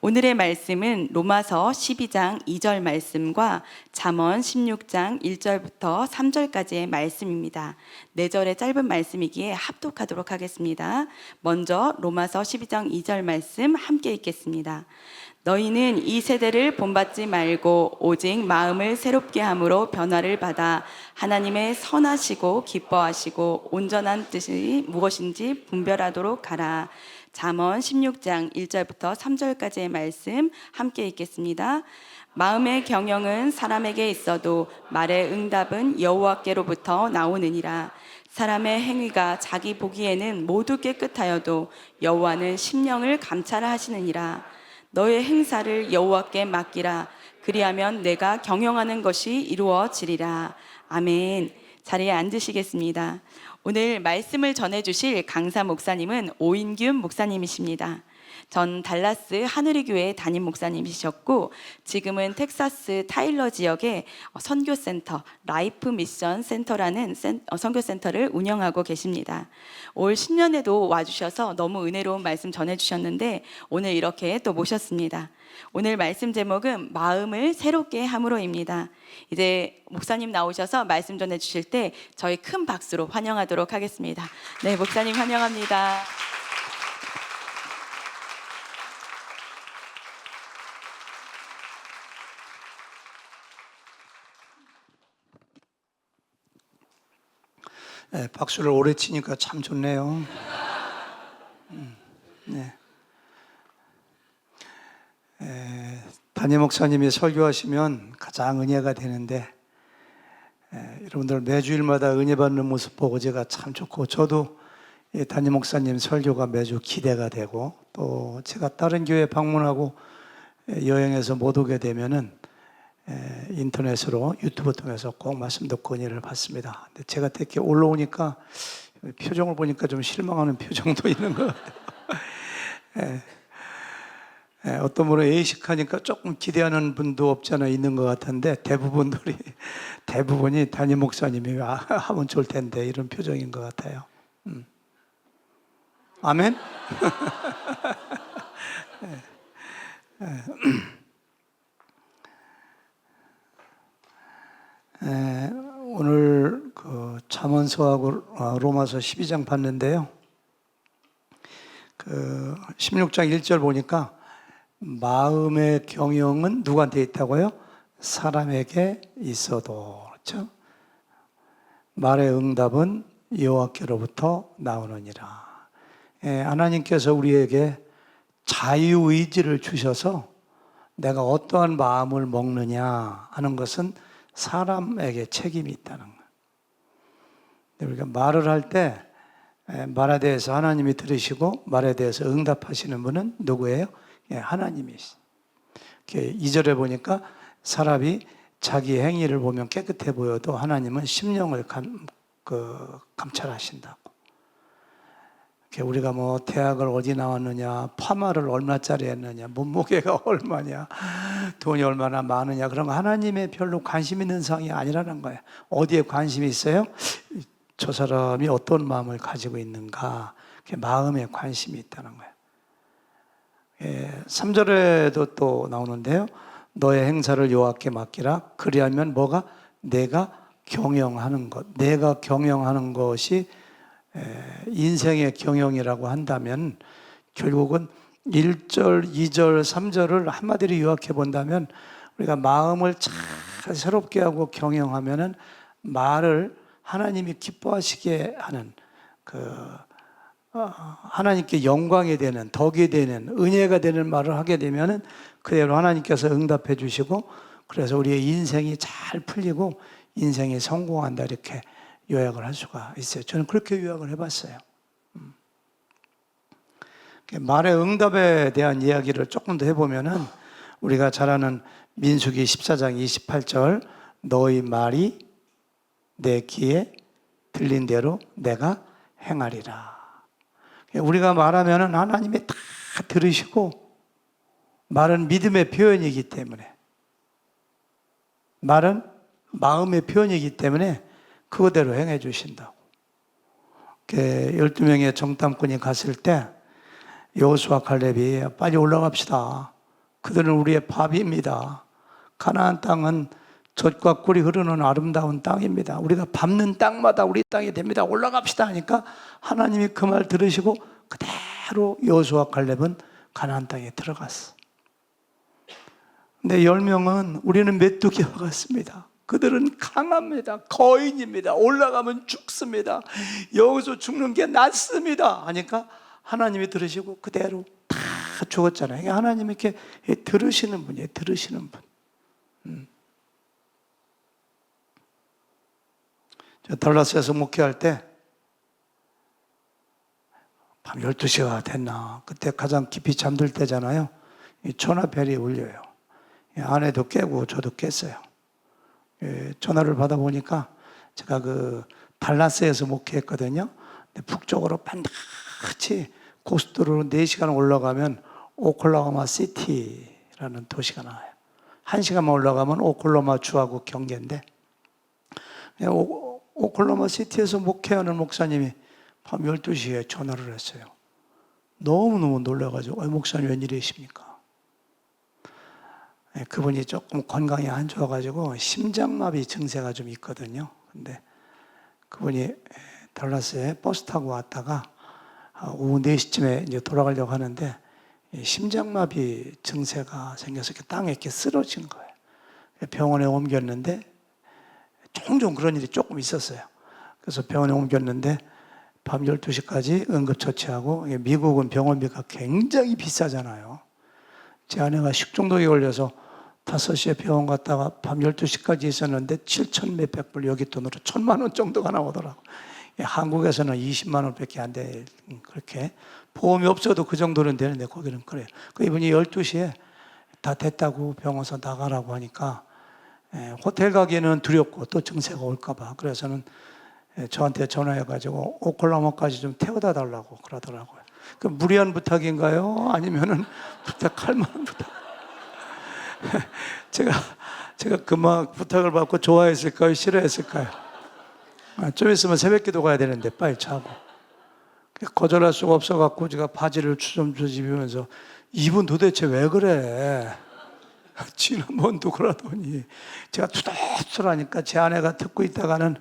오늘의 말씀은 로마서 12장 2절 말씀과 잠언 16장 1절부터 3절까지의 말씀입니다. 4절의 짧은 말씀이기에 합독하도록 하겠습니다. 먼저 로마서 12장 2절 말씀 함께 읽겠습니다. 너희는 이 세대를 본받지 말고 오직 마음을 새롭게 함으로 변화를 받아 하나님의 선하시고 기뻐하시고 온전한 뜻이 무엇인지 분별하도록 하라. 잠언 16장 1절부터 3절까지의 말씀 함께 읽겠습니다. 마음의 경영은 사람에게 있어도 말의 응답은 여호와께로부터 나오느니라. 사람의 행위가 자기 보기에는 모두 깨끗하여도 여호와는 심령을 감찰하시느니라. 너의 행사를 여호와께 맡기라. 그리하면 내가 경영하는 것이 이루어지리라. 아멘. 자리에 앉으시겠습니다. 오늘 말씀을 전해주실 강사 목사님은 오인균 목사님이십니다. 전 달라스 하늘의 교회 담임 목사님이셨고 지금은 텍사스 타일러 지역의 선교센터 라이프 미션 센터라는 선교센터를 운영하고 계십니다. 올 신년에도 와주셔서 너무 은혜로운 말씀 전해주셨는데 오늘 이렇게 또 모셨습니다. 오늘 말씀 제목은 마음을 새롭게 함으로입니다. 이제 목사님 나오셔서 말씀 전해주실 때 저희 큰 박수로 환영하도록 하겠습니다. 네, 목사님 환영합니다. 네, 박수를 오래 치니까 참 좋네요. 네. 담임 목사님이 설교하시면 가장 은혜가 되는데 여러분들 매주일마다 은혜 받는 모습 보고 제가 참 좋고 저도 담임 목사님 설교가 매주 기대가 되고 또 제가 다른 교회 방문하고 여행해서 못 오게 되면은 인터넷으로 유튜브 통해서 꼭 말씀 듣고 은혜를 받습니다. 근데 제가 이렇게 올라오니까 표정을 보니까 좀 실망하는 표정도 있는 것 같아요. 어떤 분은 의식하니까 조금 기대하는 분도 없지 않아 있는 것 같은데 대부분이 담임 목사님이 하면 좋을 텐데 이런 표정인 것 같아요. 아멘? 오늘 그 잠언서하고 로마서 12장 봤는데요. 그 16장 1절 보니까 마음의 경영은 누구한테 있다고요? 사람에게 있어도. 그렇죠? 말의 응답은 여호와께로부터 나오느니라. 하나님께서 우리에게 자유의지를 주셔서 내가 어떠한 마음을 먹느냐 하는 것은 사람에게 책임이 있다는 거예요. 우리가 말을 할 때 말에 대해서 하나님이 들으시고 말에 대해서 응답하시는 분은 누구예요? 하나님이시죠. 2절에 보니까 사람이 자기 행위를 보면 깨끗해 보여도 하나님은 심령을 감찰하신다고. 우리가 뭐 대학을 어디 나왔느냐, 파마를 얼마짜리 했느냐, 몸무게가 얼마냐, 돈이 얼마나 많으냐, 그런 거 하나님의 별로 관심 있는 사항이 아니라는 거예요. 어디에 관심이 있어요? 저 사람이 어떤 마음을 가지고 있는가, 마음에 관심이 있다는 거예요. 3절에도 또 나오는데요. 너의 행사를 여호와께 맡기라. 그리하면 뭐가? 내가 경영하는 것. 내가 경영하는 것이 인생의 경영이라고 한다면 결국은 1절, 2절, 3절을 한마디로 요약해 본다면 우리가 마음을 잘 새롭게 하고 경영하면은 말을 하나님이 기뻐하시게 하는 하나님께 영광이 되는, 덕이 되는, 은혜가 되는 말을 하게 되면은 그대로 하나님께서 응답해 주시고 그래서 우리의 인생이 잘 풀리고 인생이 성공한다 이렇게 요약을 할 수가 있어요. 저는 그렇게 요약을 해봤어요. 말의 응답에 대한 이야기를 조금 더 해보면은 우리가 잘 아는 민수기 14장 28절 너희 말이 내 귀에 들린 대로 내가 행하리라. 우리가 말하면은 하나님이 다 들으시고 말은 믿음의 표현이기 때문에 말은 마음의 표현이기 때문에 그거대로 행해 주신다고. 12명의 정탐꾼이 갔을 때 여호수아 칼렙이 빨리 올라갑시다. 그들은 우리의 밥입니다. 가나안 땅은 젖과 꿀이 흐르는 아름다운 땅입니다. 우리가 밟는 땅마다 우리 땅이 됩니다. 올라갑시다 하니까 하나님이 그 말 들으시고 그대로 여호수아 갈렙은 가나안 땅에 들어갔어. 근데 10명은 우리는 메뚜기와 같습니다. 그들은 강합니다. 거인입니다. 올라가면 죽습니다. 여기서 죽는 게 낫습니다 하니까 하나님이 들으시고 그대로 다 죽었잖아요. 하나님이 이렇게 들으시는 분이에요. 들으시는 분. 저 달라스에서 목회할 때 밤 12시가 됐나 그때 가장 깊이 잠들 때잖아요. 이 전화벨이 울려요. 아내도 깨고 저도 깼어요. 전화를 받아보니까 제가 그 달라스에서 목회했거든요. 근데 북쪽으로 반드시 고속도로로 4시간 올라가면 오클라호마 시티라는 도시가 나와요. 1시간만 올라가면 오클라호마 주하고 경계인데 오클라호마 시티에서 목회하는 목사님이 밤 12시에 전화를 했어요. 너무너무 놀라가지고 목사님 웬일이십니까? 그분이 조금 건강이 안 좋아가지고 심장마비 증세가 좀 있거든요. 근데 그분이 달라스에 버스 타고 왔다가 오후 4시쯤에 이제 돌아가려고 하는데 심장마비 증세가 생겨서 이렇게 땅에 이렇게 쓰러진 거예요. 병원에 옮겼는데 종종 그런 일이 조금 있었어요. 그래서 병원에 옮겼는데 밤 12시까지 응급처치하고 미국은 병원비가 굉장히 비싸잖아요. 제 아내가 식중독에 걸려서 5시에 병원 갔다가 밤 12시까지 있었는데 7천 몇백 불 여기 돈으로 1,000만 원 정도가 나오더라고. 한국에서는 20만 원밖에 안 돼. 그렇게 보험이 없어도 그 정도는 되는데 거기는 그래요. 그 이분이 12시에 다 됐다고 병원에서 나가라고 하니까 호텔 가기에는 두렵고 또 증세가 올까 봐. 그래서는 저한테 전화해가지고 오클라호마까지 좀 태워다 달라고 그러더라고요. 그 무리한 부탁인가요? 아니면은 부탁할 만한 부탁? 제가 그만 부탁을 받고 좋아했을까요? 싫어했을까요? 좀 있으면 새벽기도 가야 되는데 빨리 자고. 거절할 수가 없어갖고 제가 바지를 좀 뒤집으면서 이분 도대체 왜 그래? 지난번도 그러더니 제가 투덜투덜하니까 제 아내가 듣고 있다가는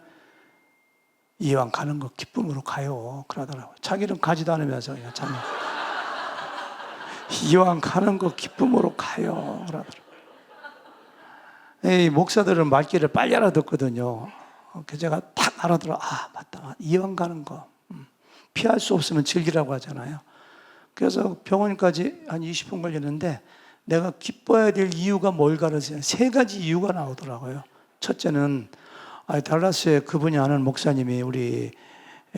이왕 가는 거 기쁨으로 가요 그러더라고요. 자기는 가지도 않으면서 그냥 자기 이왕 가는 거 기쁨으로 가요 그러더라고요. 이 목사들은 말귀를 빨리 알아듣거든요. 그래서 제가 딱 알아들어. 아 맞다, 이왕 가는 거 피할 수 없으면 즐기라고 하잖아요. 그래서 병원까지 한 20분 걸렸는데 내가 기뻐야 될 이유가 뭘 가르치냐 3가지 이유가 나오더라고요. 첫째는 달라스에 그분이 아는 목사님이 우리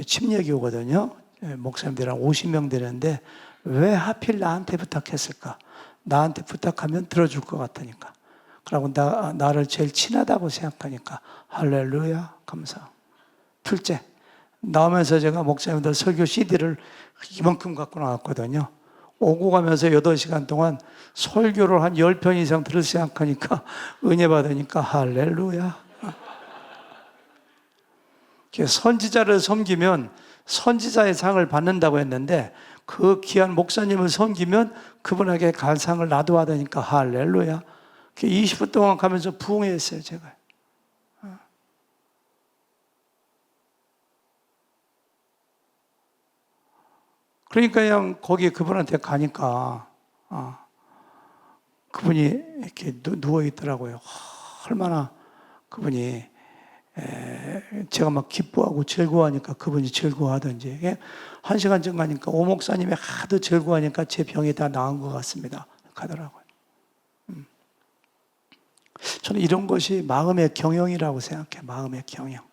침례기 오거든요. 목사님들 한 50명 되는데 왜 하필 나한테 부탁했을까? 나한테 부탁하면 들어줄 것 같으니까. 그러고 나를 제일 친하다고 생각하니까 할렐루야 감사. 둘째, 나오면서 제가 목사님들 설교 CD를 이만큼 갖고 나왔거든요. 오고 가면서 8시간 동안 설교를 한 10편 이상 들을 생각하니까 은혜 받으니까 할렐루야. 선지자를 섬기면 선지자의 상을 받는다고 했는데 그 귀한 목사님을 섬기면 그분에게 갈 상을 나도 받으니까 할렐루야. 20분 동안 가면서 부흥했어요 제가. 그러니까 그냥 거기 그분한테 가니까 그분이 이렇게 누워 있더라고요. 얼마나 그분이 제가 막 기뻐하고 즐거워하니까 그분이 즐거워하든지 1시간쯤 가니까 오 목사님이 하도 즐거워하니까 제 병이 다 나은 것 같습니다 가더라고요. 저는 이런 것이 마음의 경영이라고 생각해요. 마음의 경영.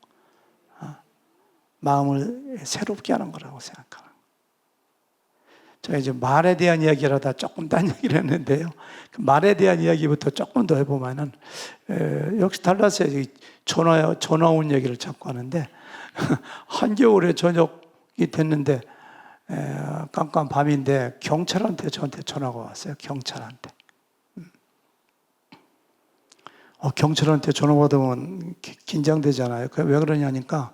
마음을 새롭게 하는 거라고 생각하는. 제가 이제 말에 대한 이야기를 하다 조금 딴 얘기를 했는데요. 그 말에 대한 이야기부터 조금 더 해보면은, 역시 달라스에 전화 온 얘기를 자꾸 하는데, 한겨울에 저녁이 됐는데, 깜깜 밤인데, 경찰한테 저한테 전화가 왔어요. 경찰한테. 경찰한테 전화 받으면 긴장되잖아요. 왜 그러냐니까,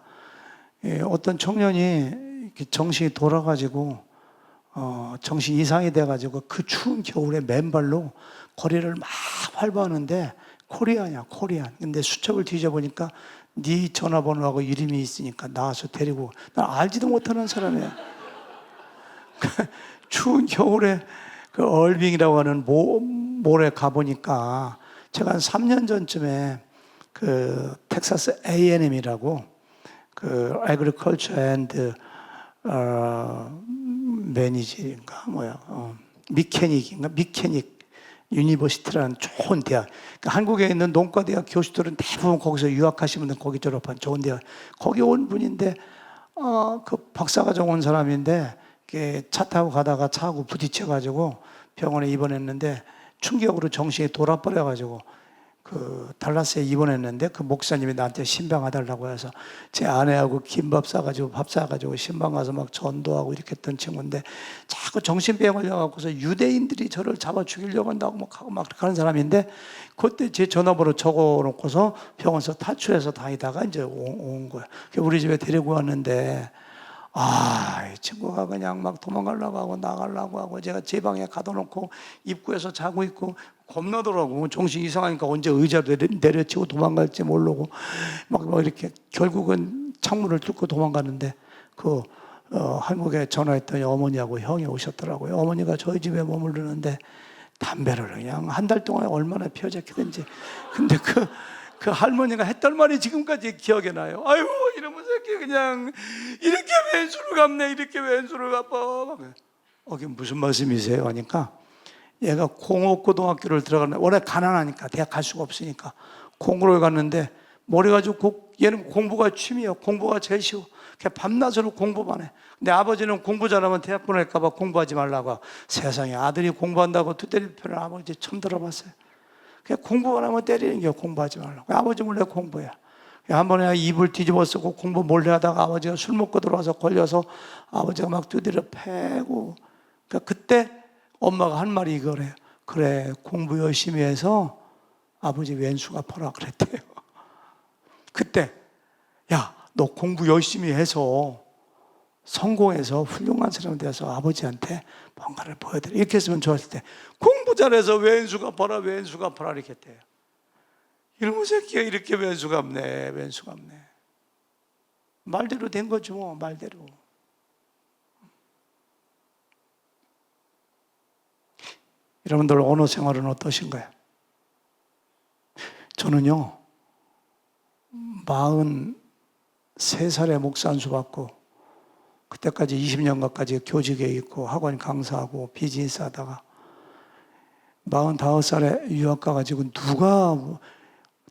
어떤 청년이 정신이 돌아가지고, 정신 이상이 돼가지고 그 추운 겨울에 맨발로 거리를 막 활보하는데 코리안이야, 코리안. 근데 수첩을 뒤져보니까 네 전화번호하고 이름이 있으니까 나와서 데리고, 난 알지도 못하는 사람이야. 추운 겨울에 그 얼빙이라고 하는 몰에 가보니까 제가 한 3년 전쯤에 그 텍사스 A&M이라고 그 Agriculture and 매니지인가 미케닉 유니버시티라는 좋은 대학. 그러니까 한국에 있는 농과대학 교수들은 대부분 거기서 유학하신 분들 거기 졸업한 좋은 대학. 거기 온 분인데 그 박사과정 온 사람인데 차 타고 가다가 차하고 부딪혀가지고 병원에 입원했는데 충격으로 정신이 돌아버려가지고 그 달라스에 입원했는데 그 목사님이 나한테 신방해달라고 해서 제 아내하고 김밥 싸가지고 밥 싸가지고 신방 가서 막 전도하고 이렇게 했던 친구인데 자꾸 정신병을 걸려갖고서 유대인들이 저를 잡아 죽이려고 한다고 막 하는 사람인데 그때 제 전화번호 적어놓고서 병원에서 탈출해서 다니다가 이제 온 거야. 우리 집에 데리고 왔는데 이 친구가 그냥 막 도망가려고 하고 나가려고 하고 제가 제 방에 가둬놓고 입구에서 자고 있고 겁나더라고. 정신 이상하니까 언제 의자를 내려치고 도망갈지 모르고 막 이렇게 결국은 창문을 뚫고 도망가는데 한국에 전화했더니 어머니하고 형이 오셨더라고요. 어머니가 저희 집에 머무르는데 담배를 그냥 한 달 동안 얼마나 피워잡히든지. 근데 그 할머니가 했던 말이 지금까지 기억에 나요. 아유, 이놈의 새끼 그냥 이렇게 왼수를 갚네, 이렇게 왼수를 갚아. 그게 무슨 말씀이세요? 하니까 얘가 공업고등학교를 들어가는데 원래 가난하니까 대학 갈 수가 없으니까 공부를 갔는데 머리 가지고 얘는 공부가 취미예요. 공부가 제일 쉬워. 그냥 밤낮으로 공부만 해. 근데 아버지는 공부 잘하면 대학 보낼까 봐 공부하지 말라고. 세상에 아들이 공부한다고 두드릴 편을 아버지 처음 들어봤어요. 그냥 공부만 하면 때리는 게 공부하지 말라고. 아버지 몰래 공부해. 한 번에 입을 뒤집어 쓰고 공부 몰래 하다가 아버지가 술 먹고 들어와서 걸려서 아버지가 막 두드려 패고. 그때 엄마가 한 말이 이거래요. 그래, 공부 열심히 해서 아버지 왼수 갚아라 그랬대요. 그때 야, 너 공부 열심히 해서 성공해서 훌륭한 사람이 되어서 아버지한테 뭔가를 보여드려. 이렇게 했으면 좋았을 때 공부 잘해서 왼수 갚아라, 왼수 갚아라 이렇게 했대요. 이놈의 새끼가 이렇게 왼수 갚네, 왼수 갚네. 말대로 된 거죠, 뭐, 말대로. 여러분들 언어 생활은 어떠신가요? 저는요 43살에 목사 안수 받고 그때까지 20년 가까이 교직에 있고 학원 강사하고 비즈니스 하다가 45살에 유학 가가지고 누가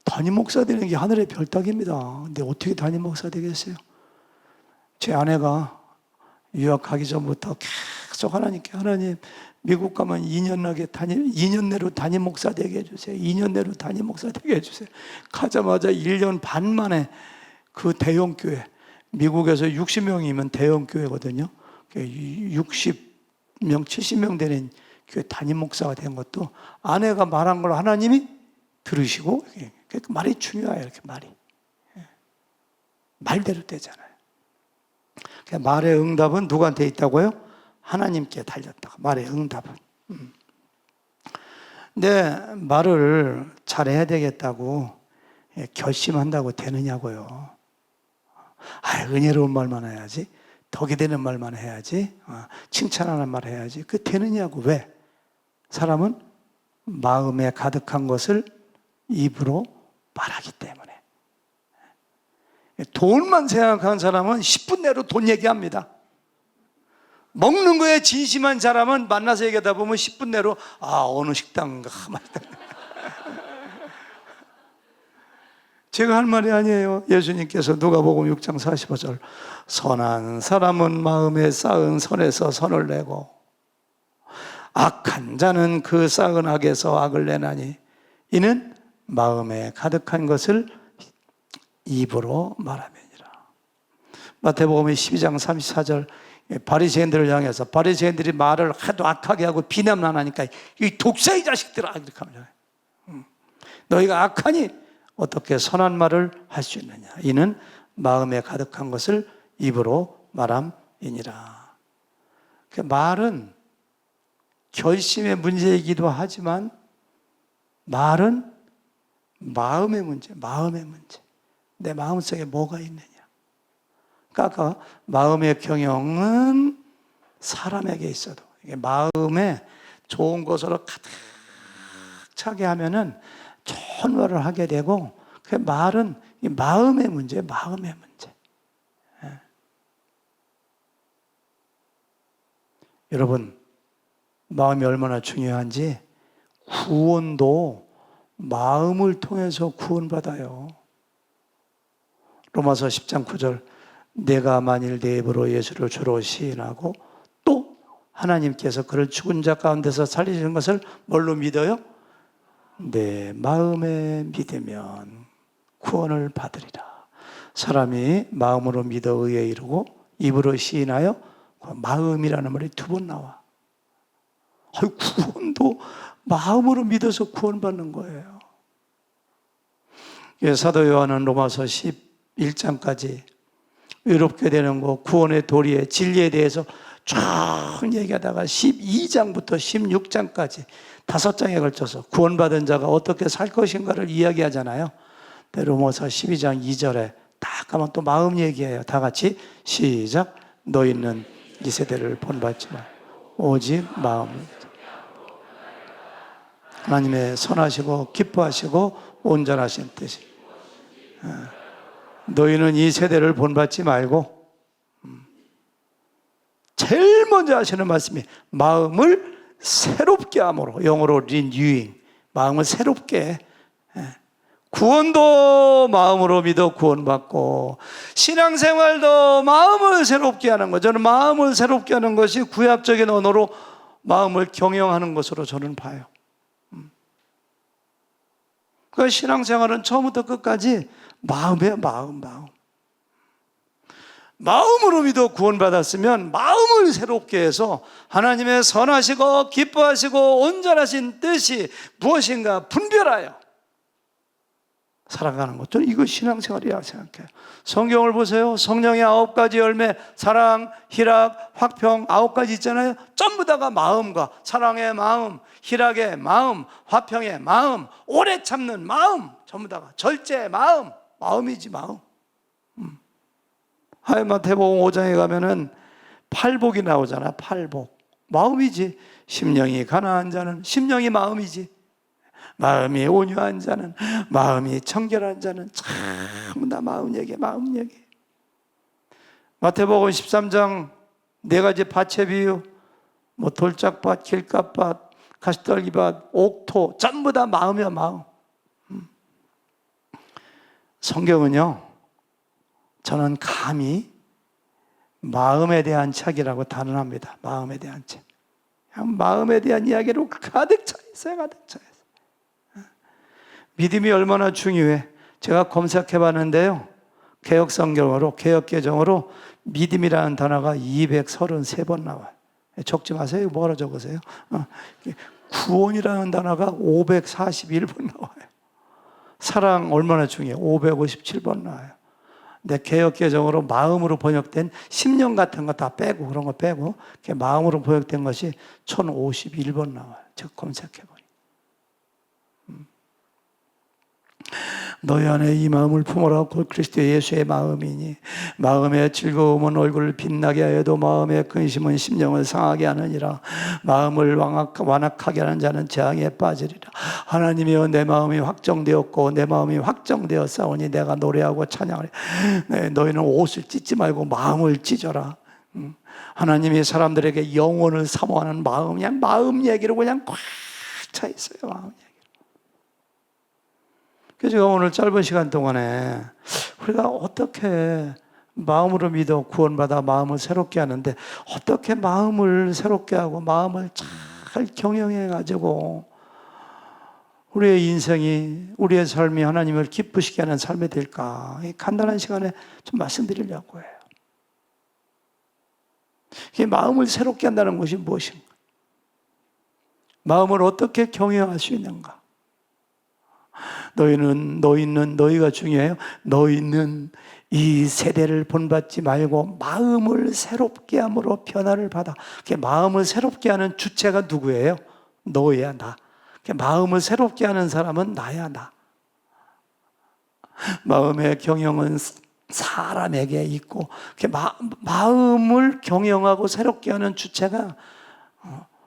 담임 목사 되는 게 하늘의 별따기입니다. 근데 어떻게 담임 목사 되겠어요? 제 아내가 유학 가기 전부터 계속 하나님께 하나님 미국 가면 2년 내로 담임 목사 되게 해주세요. 2년 내로 담임 목사 되게 해주세요. 가자마자 1년 반 만에 그 대형 교회, 미국에서 60명이면 대형 교회거든요. 60명, 70명 되는 교회 담임 목사가 된 것도 아내가 말한 걸 하나님이 들으시고, 말이 중요해요. 이렇게 말이 말대로 되잖아요. 말의 응답은 누구한테 있다고요? 하나님께 달렸다가 말의 응답은. 근데 말을 잘해야 되겠다고 결심한다고 되느냐고요. 은혜로운 말만 해야지, 덕이 되는 말만 해야지, 칭찬하는 말 해야지. 그 되느냐고. 왜? 사람은 마음에 가득한 것을 입으로 말하기 때문에. 돈만 생각하는 사람은 10분 내로 돈 얘기합니다. 먹는 거에 진심한 사람은 만나서 얘기하다 보면 10분 내로 어느 식당인가 제가 할 말이 아니에요. 예수님께서 누가복음 6장 45절 선한 사람은 마음에 쌓은 선에서 선을 내고 악한 자는 그 쌓은 악에서 악을 내나니 이는 마음에 가득한 것을 입으로 말하면이라. 마태복음 12장 34절 바리새인들을 향해서 바리새인들이 말을 하도 악하게 하고 비난을 안 하니까 이 독사의 자식들아 이렇게 하면 너희가 악하니 어떻게 선한 말을 할 수 있느냐. 이는 마음에 가득한 것을 입으로 말함이니라. 그 말은 결심의 문제이기도 하지만 말은 마음의 문제, 마음의 문제. 내 마음속에 뭐가 있느냐. 그러니까 아까 마음의 경영은 사람에게 있어도 이게 마음에 좋은 것으로 가득 차게 하면은 좋은 말을 하게 되고 그 말은 이 마음의 문제, 마음의 문제. 예. 여러분, 마음이 얼마나 중요한지 구원도 마음을 통해서 구원받아요. 로마서 10장 9절 내가 만일 내 입으로 예수를 주로 시인하고 또 하나님께서 그를 죽은 자 가운데서 살리시는 것을 뭘로 믿어요? 내 마음에 믿으면 구원을 받으리라. 사람이 마음으로 믿어 의에 이르고 입으로 시인하여 마음이라는 말이 2번 나와. 구원도 마음으로 믿어서 구원받는 거예요. 사도 요한은 로마서 11장까지 의롭게 되는 것, 구원의 도리에 진리에 대해서 쭉 얘기하다가 12장부터 16장까지 5장에 걸쳐서 구원받은 자가 어떻게 살 것인가를 이야기하잖아요. 로마서 12장 2절에 딱 가면 또 마음 얘기해요. 다 같이 시작. 너희는 이 세대를 본받지 마. 오직 마음을. 하나님의 선하시고 기뻐하시고 온전하신 뜻이. 너희는 이 세대를 본받지 말고 제일 먼저 하시는 말씀이 마음을 새롭게 함으로, 영어로 renewing, 마음을 새롭게. 구원도 마음으로 믿어 구원받고 신앙생활도 마음을 새롭게 하는 것. 저는 마음을 새롭게 하는 것이 구약적인 언어로 마음을 경영하는 것으로 저는 봐요. 그 신앙생활은 처음부터 끝까지 마음이에요. 마음. 마음으로 믿어 구원받았으면 마음을 새롭게 해서 하나님의 선하시고 기뻐하시고 온전하신 뜻이 무엇인가 분별하여 살아가는 것. 저는 이거 신앙생활이라고 생각해요. 성경을 보세요. 성령의 9가지 열매, 사랑, 희락, 화평 9가지 있잖아요. 전부 다가 마음과 사랑의 마음, 희락의 마음, 화평의 마음, 오래 참는 마음, 전부 다가 절제의 마음, 마음이지 마음. 마태복음 5장에 가면은 팔복이 나오잖아. 팔복. 마음이지. 심령이 가난한 자는 심령이 마음이지. 마음이 온유한 자는, 마음이 청결한 자는 전부 다 마음 얘기, 마음 얘기. 마태복음 13장 4가지 밭의 비유, 돌짝밭, 길갓밭, 가시떨기밭, 옥토, 전부 다 마음이야, 마음. 성경은요, 저는 감히 마음에 대한 책이라고 단언합니다. 마음에 대한 책. 그냥 마음에 대한 이야기로 가득 차 있어요, 가득 차 있어요. 믿음이 얼마나 중요해. 제가 검색해 봤는데요. 개혁성경으로, 개혁개정으로 믿음이라는 단어가 233번 나와요. 적지 마세요. 뭐라 적으세요? 구원이라는 단어가 541번 나와요. 사랑 얼마나 중요해. 557번 나와요. 근데 개혁개정으로 마음으로 번역된 10년 같은 거 다 빼고, 그런 거 빼고, 마음으로 번역된 것이 1051번 나와요. 제가 검색해 보니. 너희 안에 이 마음을 품어라. 곧 그리스도 예수의 마음이니 마음의 즐거움은 얼굴을 빛나게 하여도 마음의 근심은 심령을 상하게 하느니라. 마음을 완악하게 하는 자는 재앙에 빠지리라. 하나님이여 내 마음이 확정되었고 내 마음이 확정되었사오니 내가 노래하고 찬양하리. 너희는 옷을 찢지 말고 마음을 찢어라. 하나님이 사람들에게 영혼을 사모하는 마음, 그냥 마음 얘기로 그냥 꽉 차 있어요. 마음 얘기. 그래서 제가 오늘 짧은 시간 동안에 우리가 어떻게 마음으로 믿어 구원받아 마음을 새롭게 하는데 어떻게 마음을 새롭게 하고 마음을 잘 경영해 가지고 우리의 인생이, 우리의 삶이 하나님을 기쁘시게 하는 삶이 될까? 이 간단한 시간에 좀 말씀드리려고 해요. 이 마음을 새롭게 한다는 것이 무엇인가? 마음을 어떻게 경영할 수 있는가? 너희가 중요해요. 너희는 이 세대를 본받지 말고 마음을 새롭게 함으로 변화를 받아. 마음을 새롭게 하는 주체가 누구예요? 너야, 나. 마음을 새롭게 하는 사람은 나야, 나. 마음의 경영은 사람에게 있고, 마음을 경영하고 새롭게 하는 주체가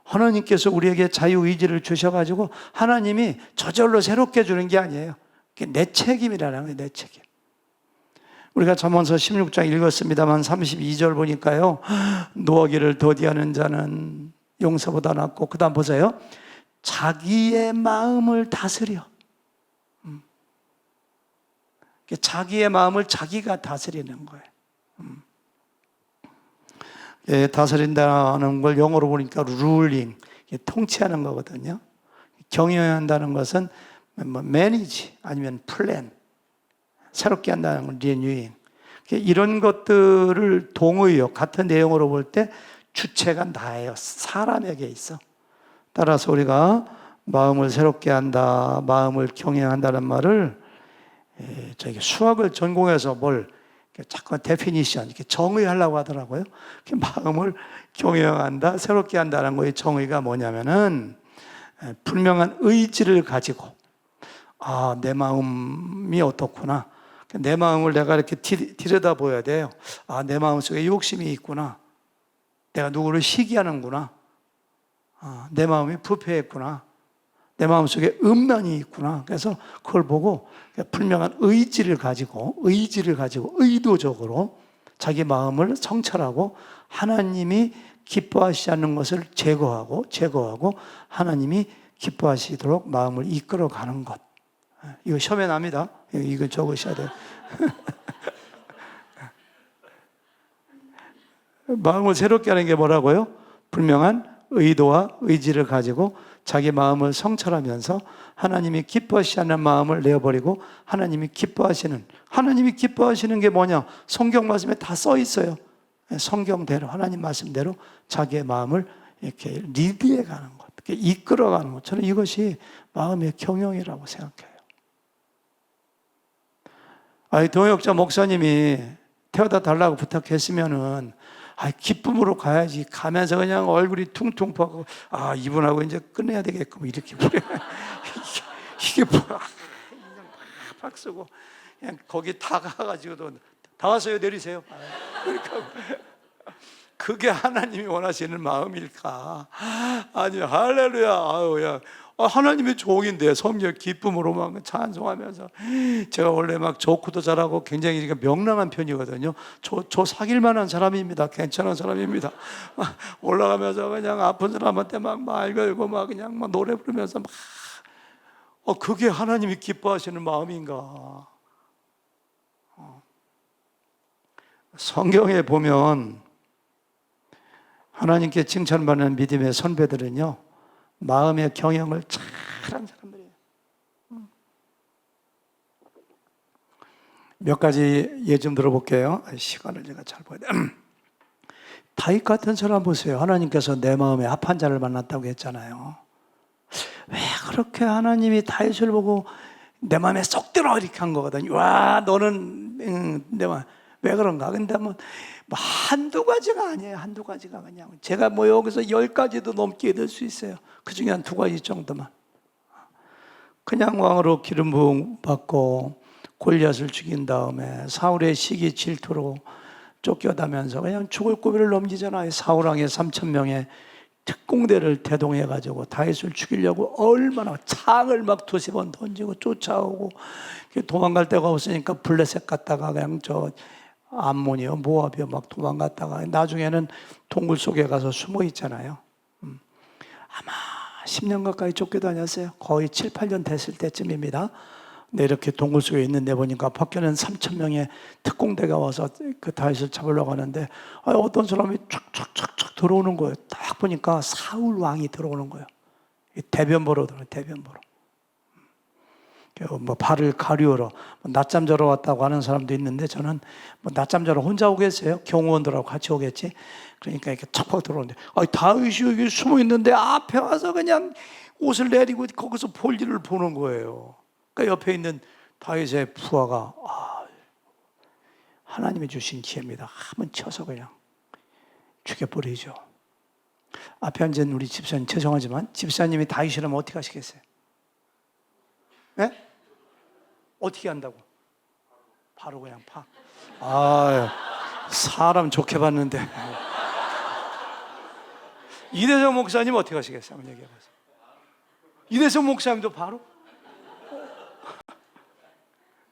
하나님께서 우리에게 자유의지를 주셔가지고 하나님이 저절로 새롭게 해주는 게 아니에요. 그게 내 책임이라는 거예요, 내 책임. 우리가 잠언서 16장 읽었습니다만 32절 보니까요, 노하기를 더디하는 자는 용서보다 낫고, 그 다음 보세요. 자기의 마음을 다스려. 자기의 마음을 자기가 다스리는 거예요. 다스린다는 걸 영어로 보니까 ruling, 통치하는 거거든요. 경영한다는 것은 manage 아니면 plan, 새롭게 한다는 건 renewing. 이런 것들을 동의어, 같은 내용으로 볼 때 주체가 나예요. 사람에게 있어. 따라서 우리가 마음을 새롭게 한다, 마음을 경영한다는 말을 저기 수학을 전공해서 뭘 자꾸 데피니션, 이렇게 정의하려고 하더라고요. 마음을 경영한다, 새롭게 한다는 거의 정의가 뭐냐면은 분명한 의지를 가지고, 내 마음이 어떻구나. 내 마음을 내가 이렇게 들여다 보여야 돼요. 내 마음 속에 욕심이 있구나. 내가 누구를 시기하는구나. 내 마음이 부패했구나. 내 마음속에 음란이 있구나. 그래서 그걸 보고 분명한 의지를 가지고 의도적으로 자기 마음을 성찰하고 하나님이 기뻐하시지 않는 것을 제거하고 하나님이 기뻐하시도록 마음을 이끌어가는 것. 이거 시험에 납니다. 이거 적으셔야 돼요. 마음을 새롭게 하는 게 뭐라고요? 분명한 의도와 의지를 가지고 자기 마음을 성찰하면서 하나님이 기뻐하시지 않는 마음을 내어버리고 하나님이 기뻐하시는 게 뭐냐? 성경 말씀에 다 써 있어요. 성경대로, 하나님 말씀대로 자기의 마음을 이렇게 리드해 가는 것, 이렇게 이끌어 가는 것. 저는 이것이 마음의 경영이라고 생각해요. 동역자 목사님이 태워다 달라고 부탁했으면은 기쁨으로 가야지. 가면서 그냥 얼굴이 퉁퉁 퍼고, 이분하고 이제 끝내야 되겠고, 이렇게. 이게 뭐야. 팍 쓰고, 그냥 거기 다 가가지고도, 다 왔어요, 내리세요. 그게 하나님이 원하시는 마음일까? 아니, 할렐루야. 하나님의 종인데 성령 기쁨으로 막 찬송하면서, 제가 원래 막 조크도 잘하고 굉장히 명랑한 편이거든요. 저 사귈 만한 사람입니다. 괜찮은 사람입니다. 올라가면서 그냥 아픈 사람한테 막 말 걸고 막 그냥 막 노래 부르면서 막 그게 하나님이 기뻐하시는 마음인가? 성경에 보면 하나님께 칭찬받는 믿음의 선배들은요, 마음의 경영을 잘한 사람들이에요. 몇 가지 예 좀 들어볼게요. 시간을 제가 잘 봐야 돼. 다윗 같은 사람 보세요. 하나님께서 내 마음에 합한 자를 만났다고 했잖아요. 왜 그렇게 하나님이 다윗을 보고 내 마음에 쏙 들어 이렇게 한 거거든요. 와, 너는 내 마음 왜 그런가? 근데 뭐 한두 가지가 아니에요. 한두 가지가 그냥 제가 여기서 10가지도 넘게 될 수 있어요. 그 중에 한 2가지 정도만. 그냥 왕으로 기름 부음 받고 골리앗을 죽인 다음에 사울의 시기 질투로 쫓겨다면서 그냥 죽을 고비를 넘기잖아요. 사울왕의 3,000명의 특공대를 대동해가지고 다윗을 죽이려고 얼마나 창을 막 2-3번 던지고 쫓아오고, 도망갈 데가 없으니까 블레셋 갔다가 그냥 암몬이요, 모압이요 막 도망갔다가 나중에는 동굴 속에 가서 숨어 있잖아요. 아마 10년 가까이 쫓겨다녔어요. 거의 7-8년 됐을 때쯤입니다. 근데 이렇게 동굴 속에 있는데 보니까 밖에는 3,000명의 특공대가 와서 그 다윗을 잡으려고 하는데, 어떤 사람이 촥촥촥촥 들어오는 거예요. 딱 보니까 사울 왕이 들어오는 거예요. 대변 보러 들어요. 대변 보러. 발을 가리우러 낮잠 자러 왔다고 하는 사람도 있는데, 저는 낮잠 자러 혼자 오겠어요? 경호원들하고 같이 오겠지? 그러니까 이렇게 척팍 들어오는데, 다윗이 여기 숨어 있는데 앞에 와서 그냥 옷을 내리고 거기서 볼일을 보는 거예요. 그 옆에 있는 다윗의 부하가 하나님이 주신 기회입니다. 한번 쳐서 그냥 죽여버리죠. 앞에 앉은 우리 집사님, 죄송하지만 집사님이 다윗이라면 어떻게 하시겠어요? 네? 어떻게 한다고? 바로 그냥 파. 사람 좋게 봤는데. 이대성 목사님 어떻게 하시겠어요? 한번 얘기해보세요. 이대성 목사님도 바로?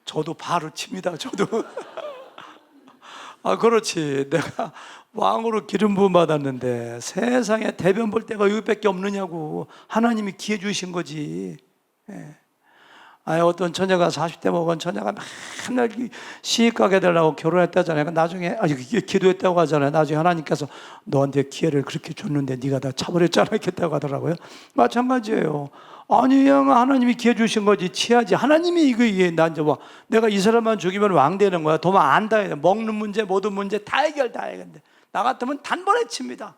저도 바로 칩니다. 저도. 그렇지. 내가 왕으로 기름 부음 받았는데 세상에 대변 볼 때가 여기밖에 없느냐고. 하나님이 기회 주신 거지. 예. 어떤 처녀가 40대 먹은 처녀가 맨날 시집 가게 되려고 결혼했다잖아요. 나중에 기도했다고 하잖아요. 나중에 하나님께서 너한테 기회를 그렇게 줬는데 네가 다 차버렸잖아 이렇겠다고 하더라고요. 마찬가지예요. 아니 하나님이 기회 주신 거지 취하지. 하나님이 이게 나 이제 내가 이 사람만 죽이면 왕 되는 거야. 도망 안 다해. 먹는 문제 모든 문제 다 해결돼. 나 같으면 단번에 칩니다.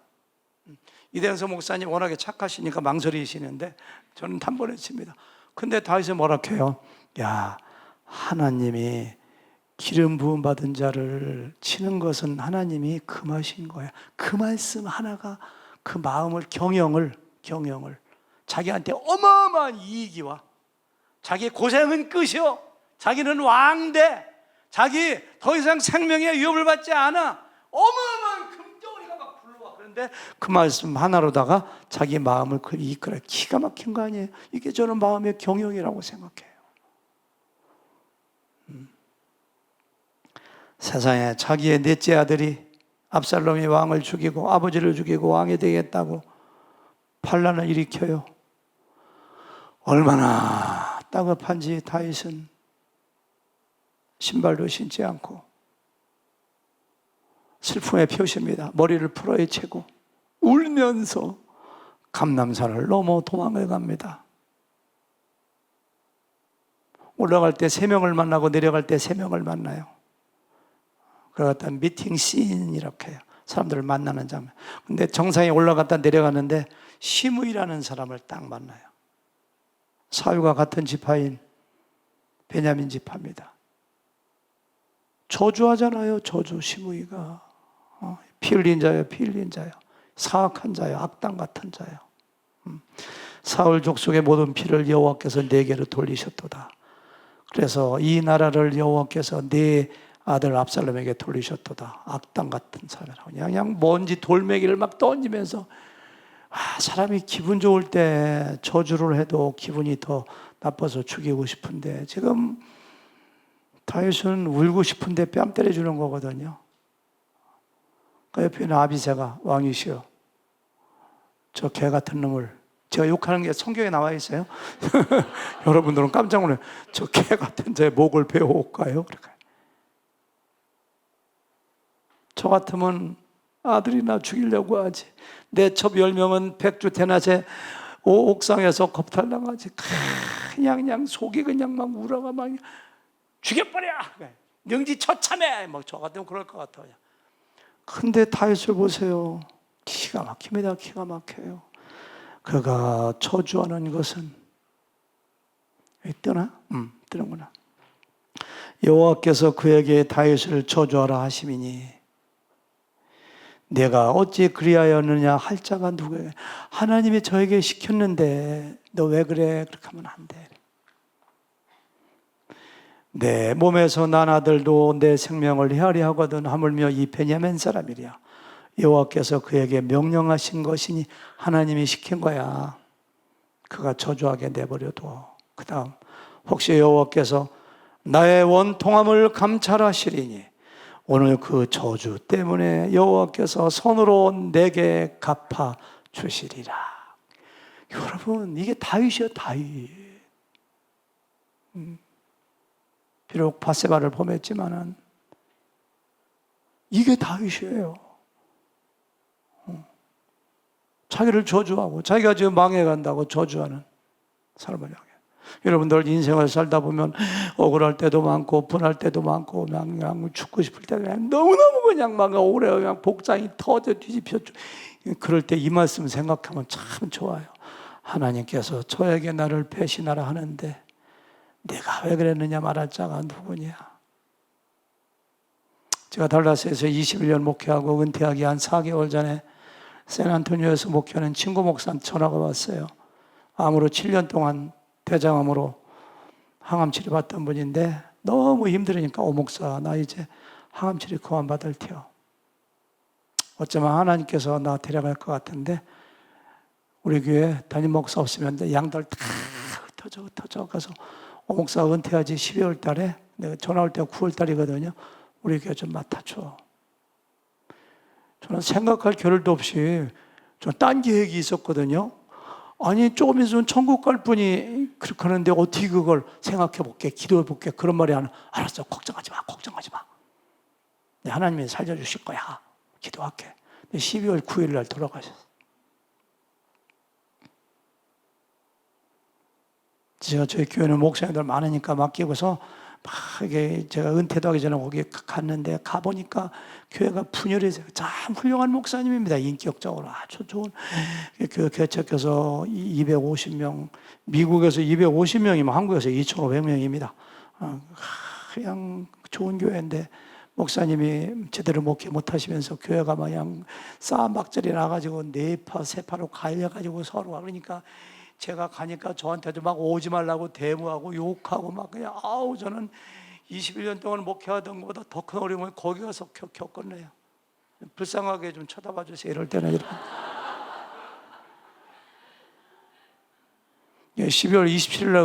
이대성 목사님 워낙에 착하시니까 망설이시는데 저는 단번에 칩니다. 근데 다윗이 뭐라 해요? 야, 하나님이 기름 부음 받은 자를 치는 것은 하나님이 금하신 거야. 그 말씀 하나가 그 마음을 경영을 자기한테 어마어마한 이익이 와. 자기 고생은 끝이요. 자기는 왕대. 자기 더 이상 생명의 위협을 받지 않아. 어마어마한 금덩어리가 막 불러와. 그런데 그 말씀 하나로다가 자기 마음을 이끌어. 기가 막힌 거 아니에요? 이게 저는 마음의 경영이라고 생각해요. 세상에 자기의 넷째 아들이 압살롬이 왕을 죽이고 아버지를 죽이고 왕이 되겠다고 반란을 일으켜요. 얼마나 다급한지 다윗은 신발도 신지 않고 슬픔의 표시입니다. 머리를 풀어헤치고 울면서 감람산을 넘어 도망을 갑니다. 올라갈 때 3명을 만나고 내려갈 때 3명을 만나요. 그러다 미팅 씬 이렇게 해요. 사람들을 만나는 장면. 근데 정상에 올라갔다 내려가는데 시므이라는 사람을 딱 만나요. 사울과 같은 지파인 베냐민 지파입니다. 저주하잖아요. 저주. 시므이가 피 흘린 자요, 피 흘린 자요, 사악한 자요, 악당 같은 자요. 사울 족속의 모든 피를 여호와께서 내게로 돌리셨도다. 그래서 이 나라를 여호와께서 네 아들 압살롬에게 돌리셨도다. 악당 같은 사람이라고 그냥 먼지 돌멩이를 막 던지면서 사람이 기분 좋을 때 저주를 해도 기분이 더 나빠서 죽이고 싶은데 지금 다윗은 울고 싶은데 뺨 때려주는 거거든요. 그 옆에 있는 아비새가 왕이시여 저 개 같은 놈을, 제가 욕하는 게 성경에 나와 있어요. 여러분들은 깜짝 놀라요. 저 개 같은 자의 목을 베어올까요? 저 같으면 아들이나 죽이려고 하지. 내 첩 10명은 백주 대낮에 옥상에서 겁탈당하지. 그냥 속이 그냥 막 울어가 막 죽여버려. 능지처참해. 막 저 같으면 그럴 것 같아요. 근데 다윗을 보세요. 기가 막힙니다. 기가 막혀요. 그가 저주하는 것은 뜨나? 뜨는구나. 여호와께서 그에게 다윗을 저주하라 하심이니 내가 어찌 그리하였느냐 할 자가 누구예요? 하나님이 저에게 시켰는데 너 왜 그래? 그렇게 하면 안 돼. 내 몸에서 난 아들도 내 생명을 헤아려 하거든 하물며 이 베냐민 사람이랴. 여호와께서 그에게 명령하신 것이니 하나님이 시킨 거야. 그가 저주하게 내버려둬. 그 다음 혹시 여호와께서 나의 원통함을 감찰하시리니 오늘 그 저주 때문에 여호와께서 손으로 내게 갚아 주시리라. 여러분 이게 다윗이요 다윗. 비록 바세바를 범했지만은 이게 다윗이에요. 자기를 저주하고 자기가 지금 망해간다고 저주하는 사람을 향해. 여러분들 인생을 살다 보면 억울할 때도 많고 분할 때도 많고 그냥 죽고 싶을 때 그냥 너무너무 그냥 막 오래 그냥 복장이 터져 뒤집혀. 그럴 때 이 말씀 생각하면 참 좋아요. 하나님께서 저에게 나를 배신하라 하는데 내가 왜 그랬느냐 말할 자가 누구냐. 제가 달라스에서 21년 목회하고 은퇴하기 한 4개월 전에 샌안토니오에서 목회하는 친구 목사한테 전화가 왔어요. 암으로 7년 동안 대장암으로 항암 치료 받던 분인데 너무 힘들으니까 목사 나 이제 항암 치료 그만 받을 테요. 어쩌면 하나님께서 나 데려갈 것 같은데 우리 교회 담임 목사 없으면 양들 다 흩어져 가서 목사 은퇴하지 12월 달에 내가 전화 올 때가 9월 달이거든요. 우리 교회 좀 맡아줘. 저는 생각할 겨를도 없이 좀 딴 계획이 있었거든요. 아니 조금 있으면 천국 갈 분이 그렇게 하는데 어떻게 그걸 생각해 볼게, 기도해 볼게. 그런 말이 안 알았어. 걱정하지 마. 네, 하나님이 살려주실 거야. 기도할게. 12월 9일 날 돌아가셨어요. 제가 저희 교회는 목사님들 많으니까 맡기고서 막 이게 제가 은퇴도 하기 전에 거기 갔는데 가보니까 교회가 분열해서 참 훌륭한 목사님입니다. 인격적으로 아주 좋은 교회 개척해서 250명, 미국에서 250명이면 한국에서 2,500명입니다. 그냥 좋은 교회인데 목사님이 제대로 목회 못하시면서 교회가 그냥 싸움박질이 나가지고 네파 세파로 갈려가지고 서로 그러니까 제가 가니까 저한테도 막 오지 말라고 대무하고 욕하고 막 그냥 저는 21년 동안 목회하던 것보다 더 큰 어려움을 거기 가서 겪었네요. 불쌍하게 좀 쳐다봐 주세요. 이럴 때는 이렇게. 12월 27일 날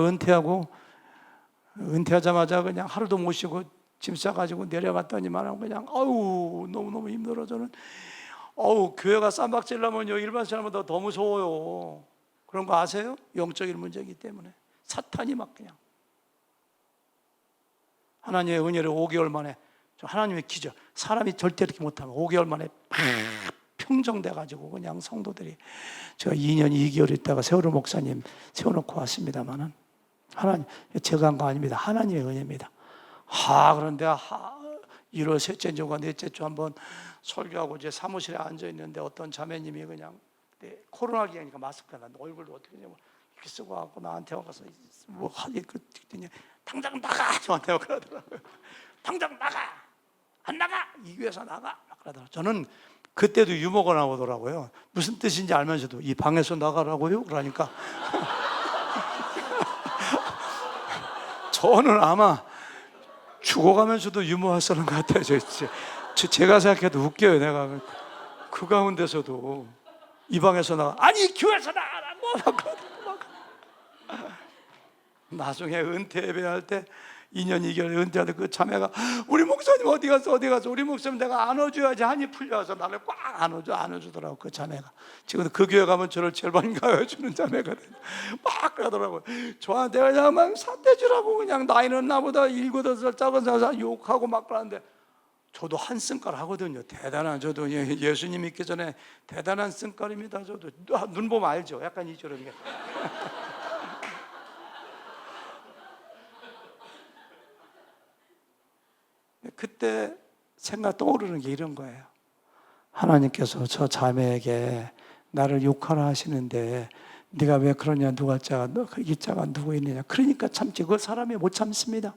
은퇴하자마자 그냥 하루도 못 쉬고 짐 싸가지고 내려갔더니만 그냥 너무너무 힘들어. 저는 교회가 쌈박질나면요 일반 사람보다 더 무서워요. 그런 거 아세요? 영적인 문제이기 때문에 사탄이 막 그냥 하나님의 은혜를 5개월 만에 하나님의 기적 사람이 절대 이렇게 못하면 5개월 만에 평정돼가지고 그냥 성도들이 제가 2년 2개월 있다가 세월호 목사님 세워놓고 왔습니다만은 하나님 제가 한 거 아닙니다. 하나님의 은혜입니다. 그런데 1월 셋째 주가 넷째 주 한번 설교하고 이제 사무실에 앉아 있는데 어떤 자매님이 그냥 코로나 기간이니까 마스크가 나 얼굴도 어떻게 이렇게 쓰고 와서 나한테 와서 뭐 하기 그랬더니 당장 나가 저한테 그러더라고요. 당장 나가 안 나가 이 교회에서 나가 그러더라고요. 저는 그때도 유머가 나오더라고요. 무슨 뜻인지 알면서도 이 방에서 나가라고요? 그러니까 저는 아마 죽어가면서도 유머할 사람 같아요. 제가 생각해도 웃겨요. 내가 그 가운데서도 이 방에서 나가 아니 교회에서 나가라고 나중에 은퇴 예배할 때 2년 2개월 은퇴할 때 그 자매가 우리 목사님 어디 가서 우리 목사님 내가 안아줘야지 한이 풀려서 나를 꽉 안아주더라고. 그 자매가 지금 그 교회 가면 저를 제일 많이 가여주는 자매거든요. 막 그러더라고요. 저한테 그냥 막 사대주라고 그냥 나이는 나보다 7, 8살 작은 사람 욕하고 막 그러는데 저도 한 쓴깔 하거든요. 대단한 저도 예수님 믿기 전에 대단한 쓴깔입니다. 저도 눈 보면 알죠. 약간 이처럼 게. 그때 생각 떠오르는 게 이런 거예요. 하나님께서 저 자매에게 나를 욕하라 하시는데 네가 왜 그러냐 누가 자가 이 자가 누구 있느냐. 그러니까 참지 그 사람이 못 참습니다.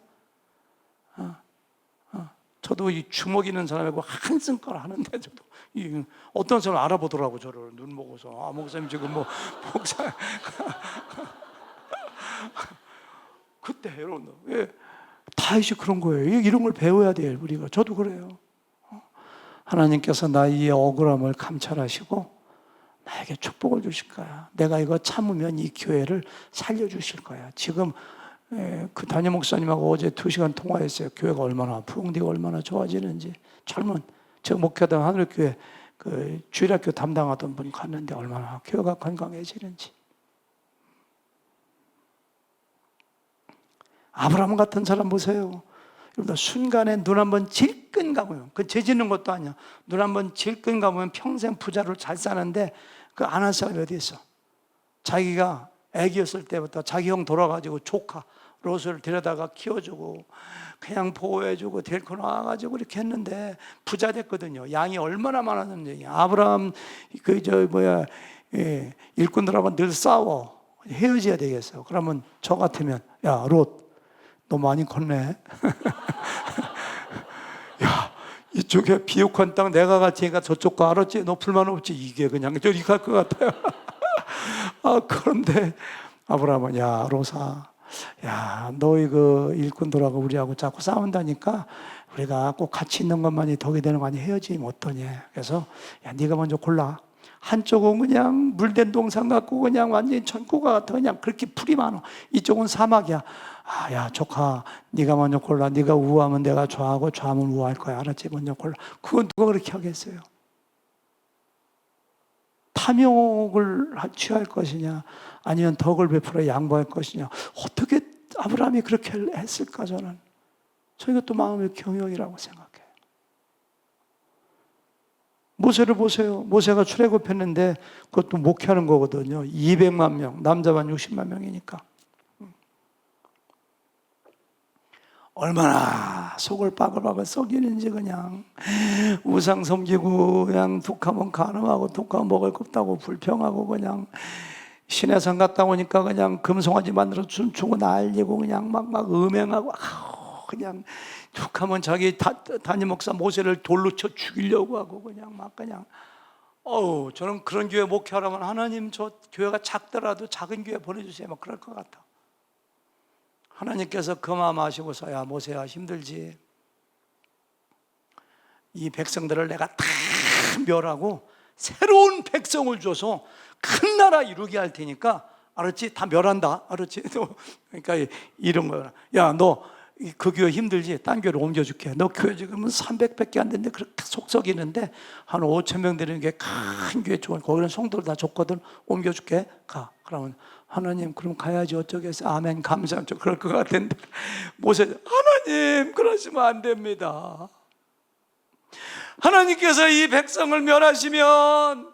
저도 이 주먹 있는 사람이고 한 쓴깔 하는데 저도 어떤 사람 알아보더라고 저를 눈 보고서 목사님 지금 뭐 목사 그때 여러분 다윗이 그런 거예요. 이런 걸 배워야 돼요 우리가. 저도 그래요. 하나님께서 나의 억울함을 감찰하시고 나에게 축복을 주실 거야. 내가 이거 참으면 이 교회를 살려주실 거야. 지금 그 담임 목사님하고 어제 2시간 통화했어요. 교회가 얼마나 부흥되고 얼마나 좋아지는지. 젊은 제가 목회하던 하늘교회 그 주일학교 담당하던 분 갔는데 얼마나 교회가 건강해지는지. 아브라함 같은 사람 보세요. 여러분 순간에 눈 한번 질끈 감으면 그 죄짓는 것도 아니야. 눈 한번 질끈 감으면 평생 부자로 잘 사는데 그 안 한 사람이 어디 있어? 자기가 애기였을 때부터 자기 형 돌아가지고 조카 롯을 데려다가 키워주고 그냥 보호해주고 데리고 나와가지고 이렇게 했는데 부자 됐거든요. 양이 얼마나 많았는지. 아브라함 일꾼들하고 늘 싸워 헤어져야 되겠어. 그러면 저 같으면 야 롯 너 많이 컸네. 야, 이쪽에 비옥한 땅 내가 갈 테니까 저쪽 거 알았지? 너 불만 없지? 이게 그냥 저리 갈 것 같아요. 그런데 아브라함은, 야, 로사, 야, 너희 그 일꾼들하고 우리하고 자꾸 싸운다니까 우리가 꼭 같이 있는 것만이 덕이 되는 거 아니, 헤어지면 어떠냐. 그래서, 야, 네가 먼저 골라. 한쪽은 그냥 물된 동산 같고 그냥 완전히 천국과 같아. 그냥 그렇게 풀이 많아. 이쪽은 사막이야. 야, 조카, 네가 먼저 골라. 네가 우하면 내가 좌하고 좌하면 우할 거야. 알았지? 먼저 골라. 그건 누가 그렇게 하겠어요? 탐욕을 취할 것이냐, 아니면 덕을 베풀어 양보할 것이냐. 어떻게 아브라함이 그렇게 했을까? 저는 이것도 마음의 경영이라고 생각해요. 모세를 보세요. 모세가 출애굽했는데 그것도 목회하는 거거든요. 200만 명, 남자만 60만 명이니까. 얼마나 속을 바글바글 썩이는지. 그냥 우상 섬기고 그냥 독하면 간음하고 독하면 먹을 것 없다고 불평하고, 그냥 신의 산 갔다 오니까 그냥 금송아지 만들어 춤추고 난리고 그냥 막 음행하고, 그냥 독하면 자기 담임 목사 모세를 돌로 쳐 죽이려고 하고 그냥 저는 그런 교회 목회하라면 하나님 저 교회가 작더라도 작은 교회 보내주세요 막 그럴 것 같아. 하나님께서 그 마음 아시고서, 야, 모세야, 힘들지. 이 백성들을 내가 다 멸하고 새로운 백성을 줘서 큰 나라 이루게 할 테니까, 알았지? 다 멸한다. 알았지? 그러니까 이런 거야. 야, 너 그 교회 힘들지? 딴 교회로 옮겨줄게. 너 교회 지금 300밖에 안 되는데 그렇게 속썩이는데 한 5천 명 되는 게 큰 교회 좋은, 거기는 성도들 다 좋거든. 옮겨줄게. 가. 그러면 하나님, 그럼 가야지 어쩌겠어요? 아멘, 감사합니다. 그럴 것 같은데 모세, 하나님 그러시면 안 됩니다. 하나님께서 이 백성을 멸하시면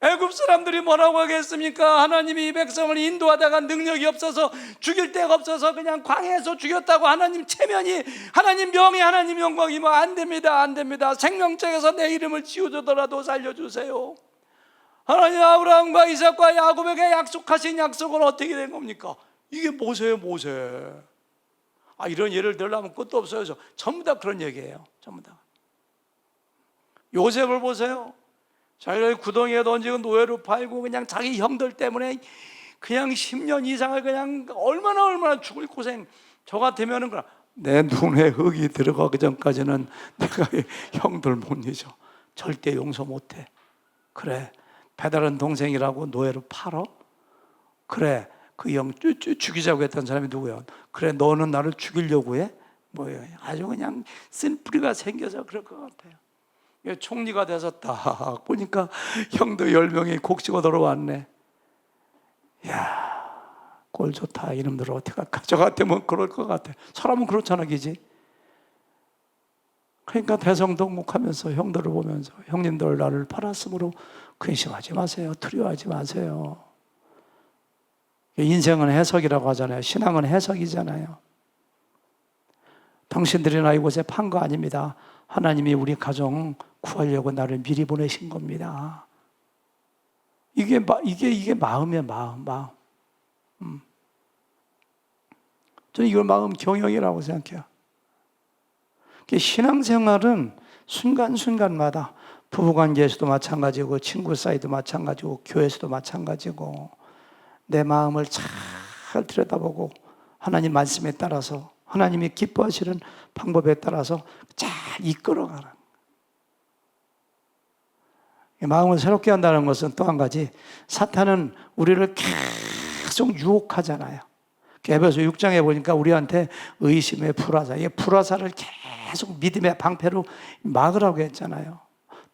애굽 사람들이 뭐라고 하겠습니까? 하나님이 이 백성을 인도하다가 능력이 없어서 죽일 데가 없어서 그냥 광야에서 죽였다고 하나님 체면이, 하나님 명예, 하나님 영광이 뭐 안 됩니다. 안 됩니다. 생명책에서 내 이름을 지우더라도 살려주세요. 하나님 아브라함과 이삭과 야곱에게 약속하신 약속은 어떻게 된 겁니까? 이게 모세예요, 모세. 이런 예를 들려면 끝도 없어요. 전부 다 그런 얘기예요. 전부 다. 요셉을 보세요. 자기를 구덩이에 던지고 노예로 팔고 그냥 자기 형들 때문에 그냥 10년 이상을 그냥 얼마나 죽을 고생. 저 같으면은 내 눈에 흙이 들어가기 전까지는 내가 형들 못 잊어. 절대 용서 못해. 그래, 배다른 동생이라고 노예로 팔어? 그래, 그 형 죽이자고 했던 사람이 누구야? 그래, 너는 나를 죽이려고 해? 뭐예요? 아주 그냥 쓴뿌리가 생겨서 그럴 것 같아요. 총리가 돼서 딱 보니까 형도 10명이 곡식어 들어왔네. 이야, 꼴 좋다. 이놈들 어떻게 할까? 저 같으면 그럴 것 같아. 사람은 그렇잖아, 기지? 그러니까 대성동목하면서 형들을 보면서, 형님들 나를 팔았으므로 근심하지 마세요. 두려워하지 마세요. 인생은 해석이라고 하잖아요. 신앙은 해석이잖아요. 당신들이 나 이곳에 판 거 아닙니다. 하나님이 우리 가정 구하려고 나를 미리 보내신 겁니다. 이게 마음이에요, 마음. 저는 이걸 마음 경영이라고 생각해요. 신앙생활은 순간순간마다 부부관계에서도 마찬가지고, 친구 사이도 마찬가지고, 교회에서도 마찬가지고, 내 마음을 잘 들여다보고 하나님 말씀에 따라서, 하나님이 기뻐하시는 방법에 따라서 잘 이끌어가라. 마음을 새롭게 한다는 것은 또 한 가지, 사탄은 우리를 계속 유혹하잖아요. 에베소 6장에 보니까 우리한테 의심의 불화사, 이 불화사를 계속 믿음의 방패로 막으라고 했잖아요.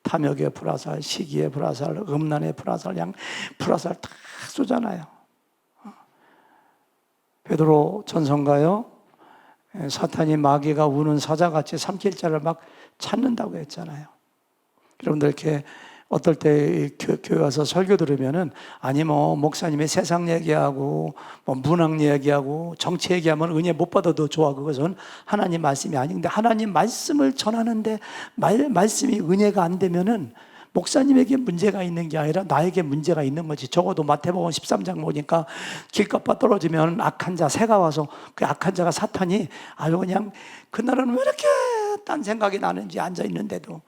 탐욕의 불화살, 시기의 불화살, 음란의 불화살, 불화살 다 쏘잖아요. 베드로 전서인가요? 사탄이 마귀가 우는 사자같이 삼킬 자를 막 찾는다고 했잖아요. 여러분들 이렇게 어떨 때 교회 와서 설교 들으면은, 아니 뭐 목사님이 세상 얘기하고 뭐 문학 얘기하고 정치 얘기하면 은혜 못 받아도 좋아. 그것은 하나님 말씀이 아닌데, 하나님 말씀을 전하는데 말씀이 은혜가 안 되면은 목사님에게 문제가 있는 게 아니라 나에게 문제가 있는 거지. 적어도 마태복음 13장 보니까 길가빠 떨어지면 악한 자, 새가 와서 그 악한 자가 사탄이 아주 그냥 그날은 왜 이렇게 딴 생각이 나는지 앉아있는데도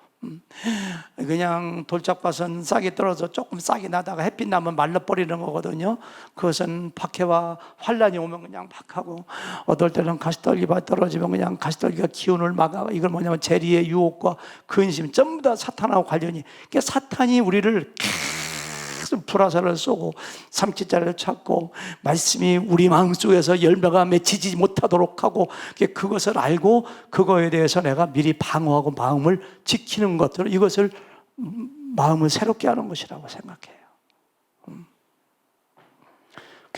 그냥 돌짝밭은 싹이 떨어져 조금 싹이 나다가 햇빛 나면 말라버리는 거거든요. 그것은 박해와 환란이 오면 그냥 막 하고, 어떨 때는 가시떨기밭 떨어지면 그냥 가시떨기가 기운을 막아. 이걸 뭐냐면 재리의 유혹과 근심 전부 다 사탄하고 관련이. 그러니까 사탄이 우리를 계속 불화살을 쏘고 삼키자를 찾고 말씀이 우리 마음속에서 열매가 맺히지 못하도록 하고, 그것을 알고 그거에 대해서 내가 미리 방어하고 마음을 지키는 것들, 이것을 마음을 새롭게 하는 것이라고 생각해요.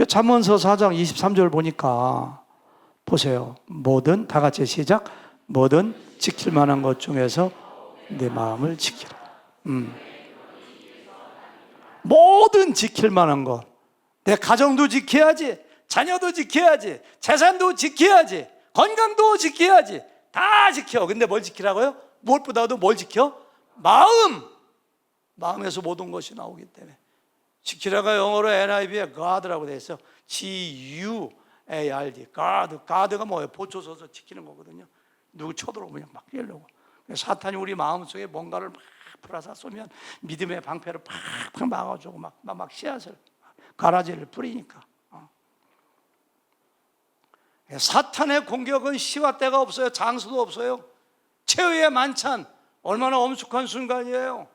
잠언서 4장 23절 보니까 보세요. 뭐든 다 같이 시작. 뭐든 지킬 만한 것 중에서 내 마음을 지키라. 뭐든 지킬 만한 것. 내 가정도 지켜야지, 자녀도 지켜야지, 재산도 지켜야지, 건강도 지켜야지. 다 지켜. 근데 뭘 지키라고요? 무엇보다도 뭘 지켜? 마음. 마음에서 모든 것이 나오기 때문에. 지키라가 영어로 NIV에 God라고 되어 있어. G-U-A-R-D. God. God가 뭐예요? 보초서서 지키는 거거든요. 누구 쳐들어오면 막 깨려고. 사탄이 우리 마음속에 뭔가를 막 불화살 쏘면 믿음의 방패를 팍팍 막아주고 막 씨앗을, 가라지를 뿌리니까. 사탄의 공격은 시와 때가 없어요. 장소도 없어요. 최후의 만찬, 얼마나 엄숙한 순간이에요.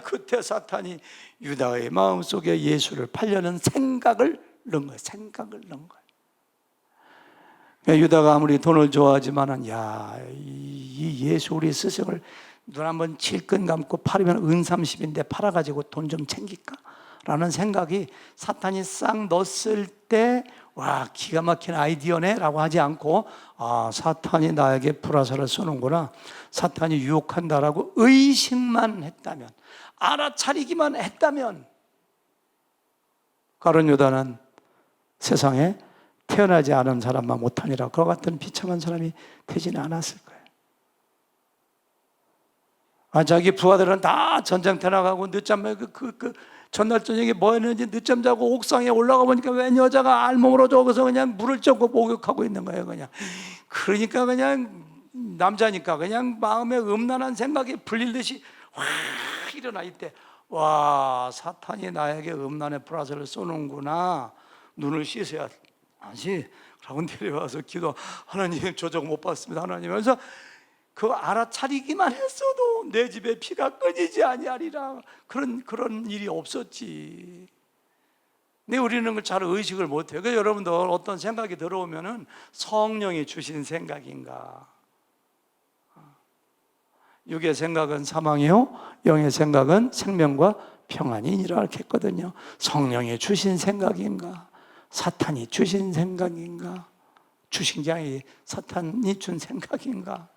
그때 사탄이 유다의 마음속에 예수를 팔려는 생각을 넣은 거예요. 생각을 넣은 거예요. 유다가 아무리 돈을 좋아하지만은, 이 예수 우리 스승을 눈 한번 질끈 감고 팔으면 은 30인데 팔아가지고 돈 좀 챙길까? 라는 생각이 사탄이 싹 넣었을 때, 와, 기가 막힌 아이디어네? 라고 하지 않고, 사탄이 나에게 불화살을 쏘는구나, 사탄이 유혹한다라고 의식만 했다면, 알아차리기만 했다면, 가룟 유다는 세상에 태어나지 않은 사람만 못하니라 그와 같은 비참한 사람이 되지는 않았을 거예요. 자기 부하들은 다 전쟁터 나가고 늦잠, 전날 저녁에 뭐 했는지 늦잠 자고 옥상에 올라가 보니까 웬 여자가 알몸으로 저기서 그냥 물을 젓고 목욕하고 있는 거예요. 그러니까 그냥 남자니까 그냥 마음에 음란한 생각이 불릴듯이 확 일어나. 이때, 와, 사탄이 나에게 음란의 불화살을 쏘는구나. 눈을 씻어야 하지. 라고 내려와서 기도, 하나님 저 못 봤습니다, 하나님. 그래서 그거 알아차리기만 했어도 내 집에 피가 끊이지 아니하리라. 그런 일이 없었지. 근데 우리는 그걸 잘 의식을 못해요. 그래서 여러분들 어떤 생각이 들어오면은 성령이 주신 생각인가? 육의 생각은 사망이요, 영의 생각은 생명과 평안이니라 이렇게 했거든요. 성령이 주신 생각인가? 사탄이 주신 생각인가? 주신 게 아니라 사탄이 준 생각인가?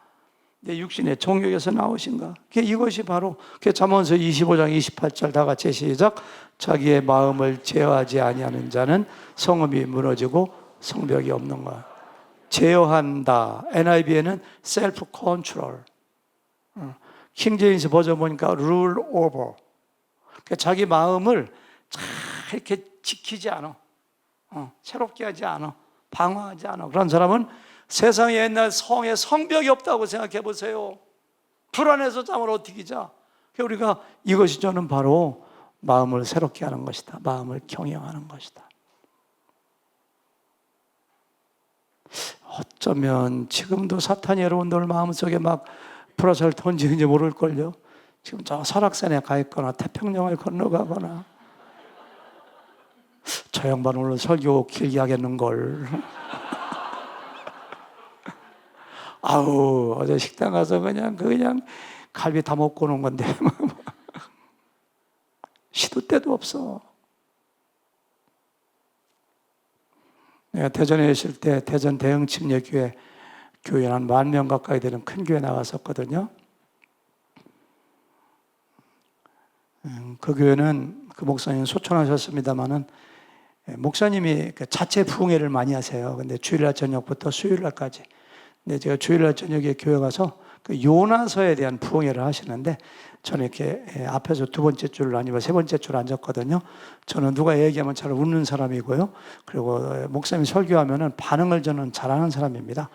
내 육신의 정욕에서 나오신가? 이것이 바로 잠언서 25장 28절 다 같이 시작. 자기의 마음을 제어하지 아니하는 자는 성읍이 무너지고 성벽이 없는 거야. 제어한다. NIV에는 self control. 킹제임스 버전 보니까 rule over. 자기 마음을 잘 이렇게 지키지 않아. 새롭게 하지 않아. 방어하지 않아. 그런 사람은 세상에 옛날 성에 성벽이 없다고 생각해 보세요. 불안해서 잠을 어떻게 자? 우리가 이것이 저는 바로 마음을 새롭게 하는 것이다. 마음을 경영하는 것이다. 어쩌면 지금도 사탄이 여러분들 마음속에 막 불화살 던지는지 모를걸요. 지금 저 설악산에 가 있거나 태평양을 건너가거나, 저 양반 오늘 설교 길게 하겠는걸. 어제 식당 가서 그냥 갈비 다 먹고 오는 건데 시도 때도 없어. 내가 대전에 있을 때 대전 대흥침례교회 교회 한 10,000명 가까이 되는 큰 교회 나갔었거든요. 그 교회는 그 목사님 소천하셨습니다마는 목사님이 자체 부흥회를 많이 하세요. 근데 주일날 저녁부터 수요일날까지. 근데 제가 주일날 저녁에 교회 가서 그 요나서에 대한 부흥회를 하시는데 저는 이렇게 앞에서 두 번째 줄 아니면 세 번째 줄 앉았거든요. 저는 누가 얘기하면 잘 웃는 사람이고요. 그리고 목사님이 설교하면은 반응을 저는 잘하는 사람입니다.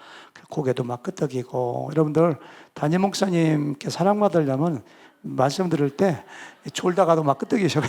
고개도 막 끄덕이고. 여러분들 담임 목사님께 사랑받으려면 말씀 들을 때 졸다가도 막 끄덕이셔.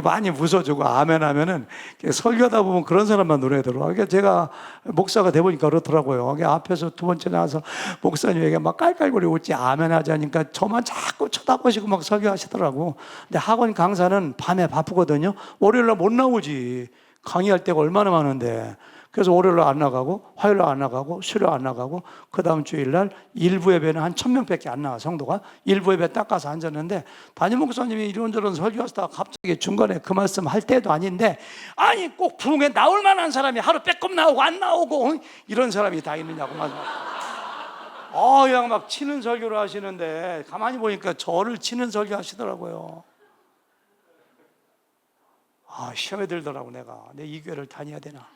많이 웃어주고 아멘 하면은 설교하다 보면 그런 사람만 눈에 들어와. 그러니까 제가 목사가 돼 보니까 그렇더라고요. 앞에서 두 번째 나와서 목사님에게 막 깔깔거리고 웃지 아멘 하자니까 저만 자꾸 쳐다보시고 막 설교하시더라고. 근데 학원 강사는 밤에 바쁘거든요. 월요일날 못 나오지. 강의할 때가 얼마나 많은데. 그래서 월요일날 안 나가고 화요일날 안 나가고 수요일날 안 나가고 그 다음 주일날 일부 예배는 한 1,000명밖에 안 나와. 성도가 일부 예배 딱 가서 앉았는데 담임 목사님이 이런저런 설교하시다가 갑자기 중간에 그 말씀 할 때도 아닌데 아니 꼭 부흥에 나올 만한 사람이 하루 빼꼼 나오고 안 나오고 이런 사람이 다 있느냐고 그냥 막 치는 설교를 하시는데 가만히 보니까 저를 치는 설교 하시더라고요. 시험에 들더라고. 내가 이 교회를 다녀야 되나.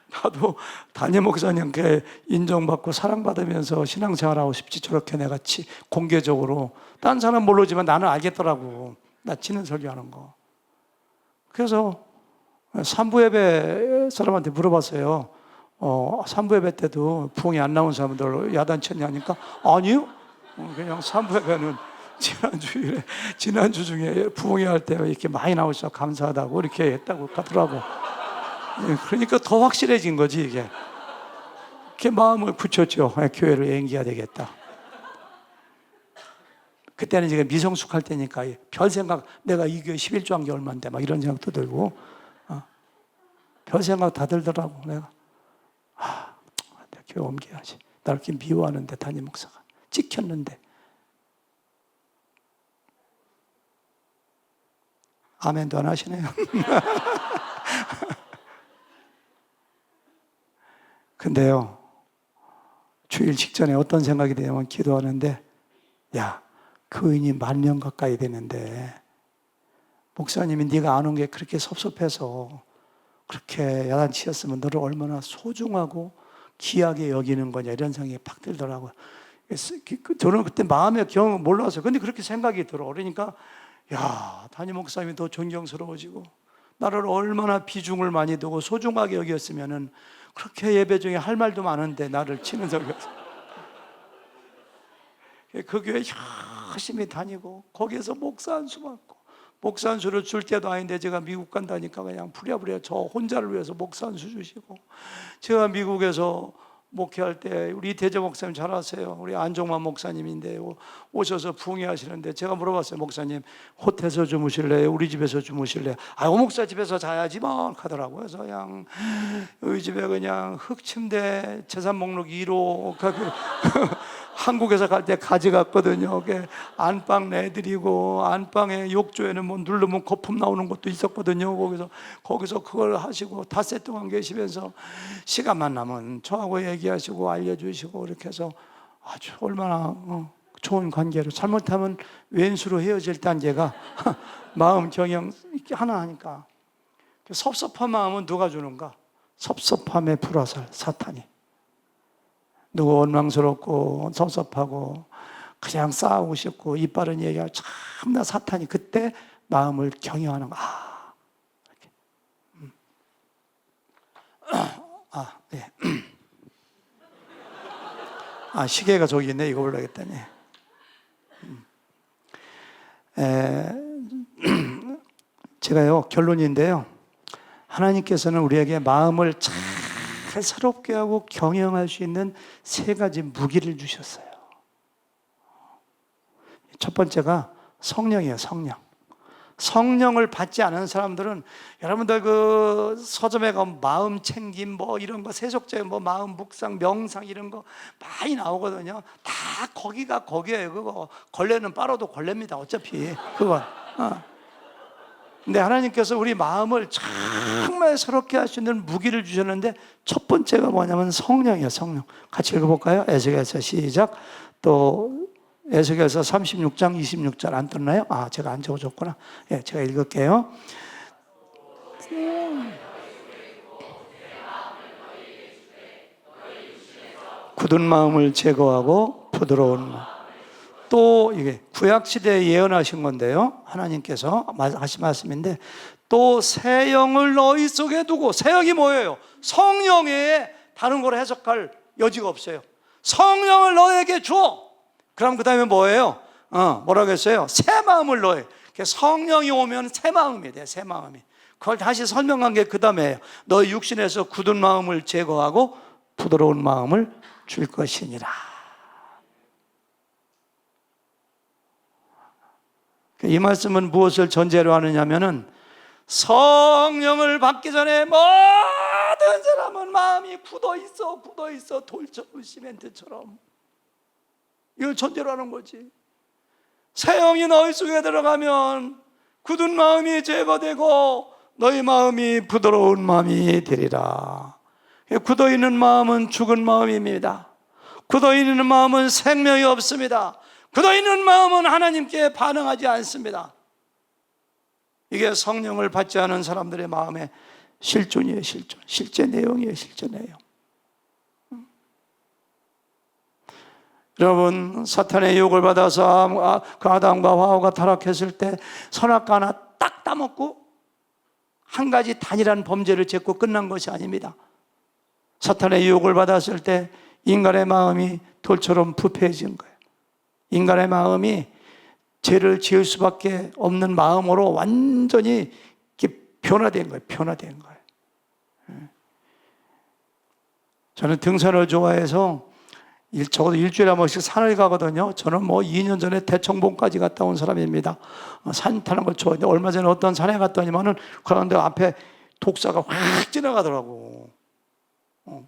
나도 담임 목사님께 인정받고 사랑받으면서 신앙생활하고 싶지. 저렇게 내가 공개적으로. 딴 사람 모르지만 나는 알겠더라고. 나 치는 설교하는 거. 그래서 산부 예배 사람한테 물어봤어요. 산부 예배 때도 부흥이 안 나온 사람들 야단쳤냐니까 아니요. 그냥 산부 예배는 지난주 중에 부흥회 할 때 이렇게 많이 나오셔서 감사하다고 이렇게 했다고 하더라고. 그러니까 더 확실해진 거지 이게. 이렇게 마음을 굳혔죠. 교회를 연기해야 되겠다. 그때는 제가 미성숙할 때니까 별 생각, 내가 이 교회 11조 한 게 얼마인데 막 이런 생각도 들고 별 생각 다 들더라고. 내가 내 교회 옮겨야지. 나를 이렇게 미워하는데 담임 목사가 찍혔는데. 아멘도 안 하시네요. 근데요, 주일 직전에 어떤 생각이 되냐면 기도하는데, 그 의인이 10,000명 가까이 되는데 목사님이 네가 안 온 게 그렇게 섭섭해서 그렇게 야단치셨으면 너를 얼마나 소중하고 귀하게 여기는 거냐 이런 생각이 팍 들더라고요. 저는 그때 마음의 경험 몰라서 근데 그렇게 생각이 들어. 그러니까 담임 목사님이 더 존경스러워지고 나를 얼마나 비중을 많이 두고 소중하게 여겼으면은 그렇게 예배 중에 할 말도 많은데 나를 치는 소리였어요. 그 교회 열심히 다니고 거기에서 목사 안수 받고 목사 안수를 줄 때도 아닌데 제가 미국 간다니까 그냥 부랴부랴 저 혼자를 위해서 목사 안수 주시고 제가 미국에서 목회할 때 우리 이태재 목사님 잘 아세요. 우리 안종만 목사님인데 오셔서 부흥회 하시는데 제가 물어봤어요. 목사님 호텔에서 주무실래요? 우리 집에서 주무실래요? 오 목사 집에서 자야지 뭐 하더라고요. 그래서 그냥 우리 집에 그냥 흙침대 재산 목록 1호 한국에서 갈 때 가져갔거든요. 안방 내드리고 안방에 욕조에는 뭐 누르면 거품 나오는 것도 있었거든요. 거기서 그걸 하시고 닷새 동안 계시면서 시간만 나면 저하고 얘기하시고 알려주시고 이렇게 해서 아주 얼마나 좋은 관계로 잘못하면 왼수로 헤어질 단계가 마음 경영 하나 하니까 섭섭한 마음은 누가 주는가? 섭섭함의 불화살 사탄이. 누구 원망스럽고 섭섭하고 그냥 싸우고 싶고 이빨은 얘기하고 참나 사탄이 그때 마음을 경영하는 거. 네. 시계가 저기 있네. 이거 보려겠다니. 제가요 결론인데요. 하나님께서는 우리에게 마음을 잘 새롭게 하고 경영할 수 있는 3가지 무기를 주셨어요. 첫 번째가 성령이에요. 성령을 받지 않은 사람들은 여러분들 그 서점에 가면 마음 챙김 뭐 이런 거 세속제 뭐 마음 묵상 명상 이런 거 많이 나오거든요. 다 거기가 거기에요. 그거 걸레는 빨아도 걸레입니다. 어차피 그건. 근데 하나님께서 우리 마음을 정말 새롭게 할 수 있는 무기를 주셨는데 첫 번째가 뭐냐면 성령이에요. 성령. 같이 읽어볼까요? 에스겔서 시작. 또 에스겔서 36장 26절 안 떴나요? 제가 안 적어줬구나. 제가 읽을게요. 굳은 마음을 제거하고 부드러운 마음. 또 이게 구약 시대에 예언하신 건데요. 하나님께서 하신 말씀인데, 또 새 영을 너희 속에 두고, 새 영이 뭐예요? 성령에 다른 걸 해석할 여지가 없어요. 성령을 너에게 줘. 그럼 그 다음에 뭐예요? 뭐라고 했어요? 새 마음을 너에. 성령이 오면 새 마음이 돼. 새 마음이. 그걸 다시 설명한 게 그 다음에요. 너희 육신에서 굳은 마음을 제거하고 부드러운 마음을 줄 것이니라. 이 말씀은 무엇을 전제로 하느냐면은, 성령을 받기 전에 모든 사람은 마음이 굳어 있어 돌처럼 시멘트처럼. 이걸 전제로 하는 거지. 새 영이 너희 속에 들어가면 굳은 마음이 제거되고 너희 마음이 부드러운 마음이 되리라. 굳어 있는 마음은 죽은 마음입니다. 굳어 있는 마음은 생명이 없습니다. 굳어 있는 마음은 하나님께 반응하지 않습니다. 이게 성령을 받지 않은 사람들의 마음의 실존이에요. 실존. 실제 내용이에요. 실제 내용. 여러분, 사탄의 유혹을 받아서 그 아담과 하와가 타락했을 때 선악과 하나 딱 따먹고 한 가지 단일한 범죄를 짓고 끝난 것이 아닙니다. 사탄의 유혹을 받았을 때 인간의 마음이 돌처럼 부패해진 거예요. 인간의 마음이 죄를 지을 수밖에 없는 마음으로 완전히 변화된 거예요. 변화된 거예요. 저는 등산을 좋아해서 적어도 일주일에 한 번씩 산을 가거든요. 저는 2년 전에 대청봉까지 갔다 온 사람입니다. 산 타는 걸 좋아해요. 얼마 전에 어떤 산에 갔더니만은 그런데 앞에 독사가 확 지나가더라고.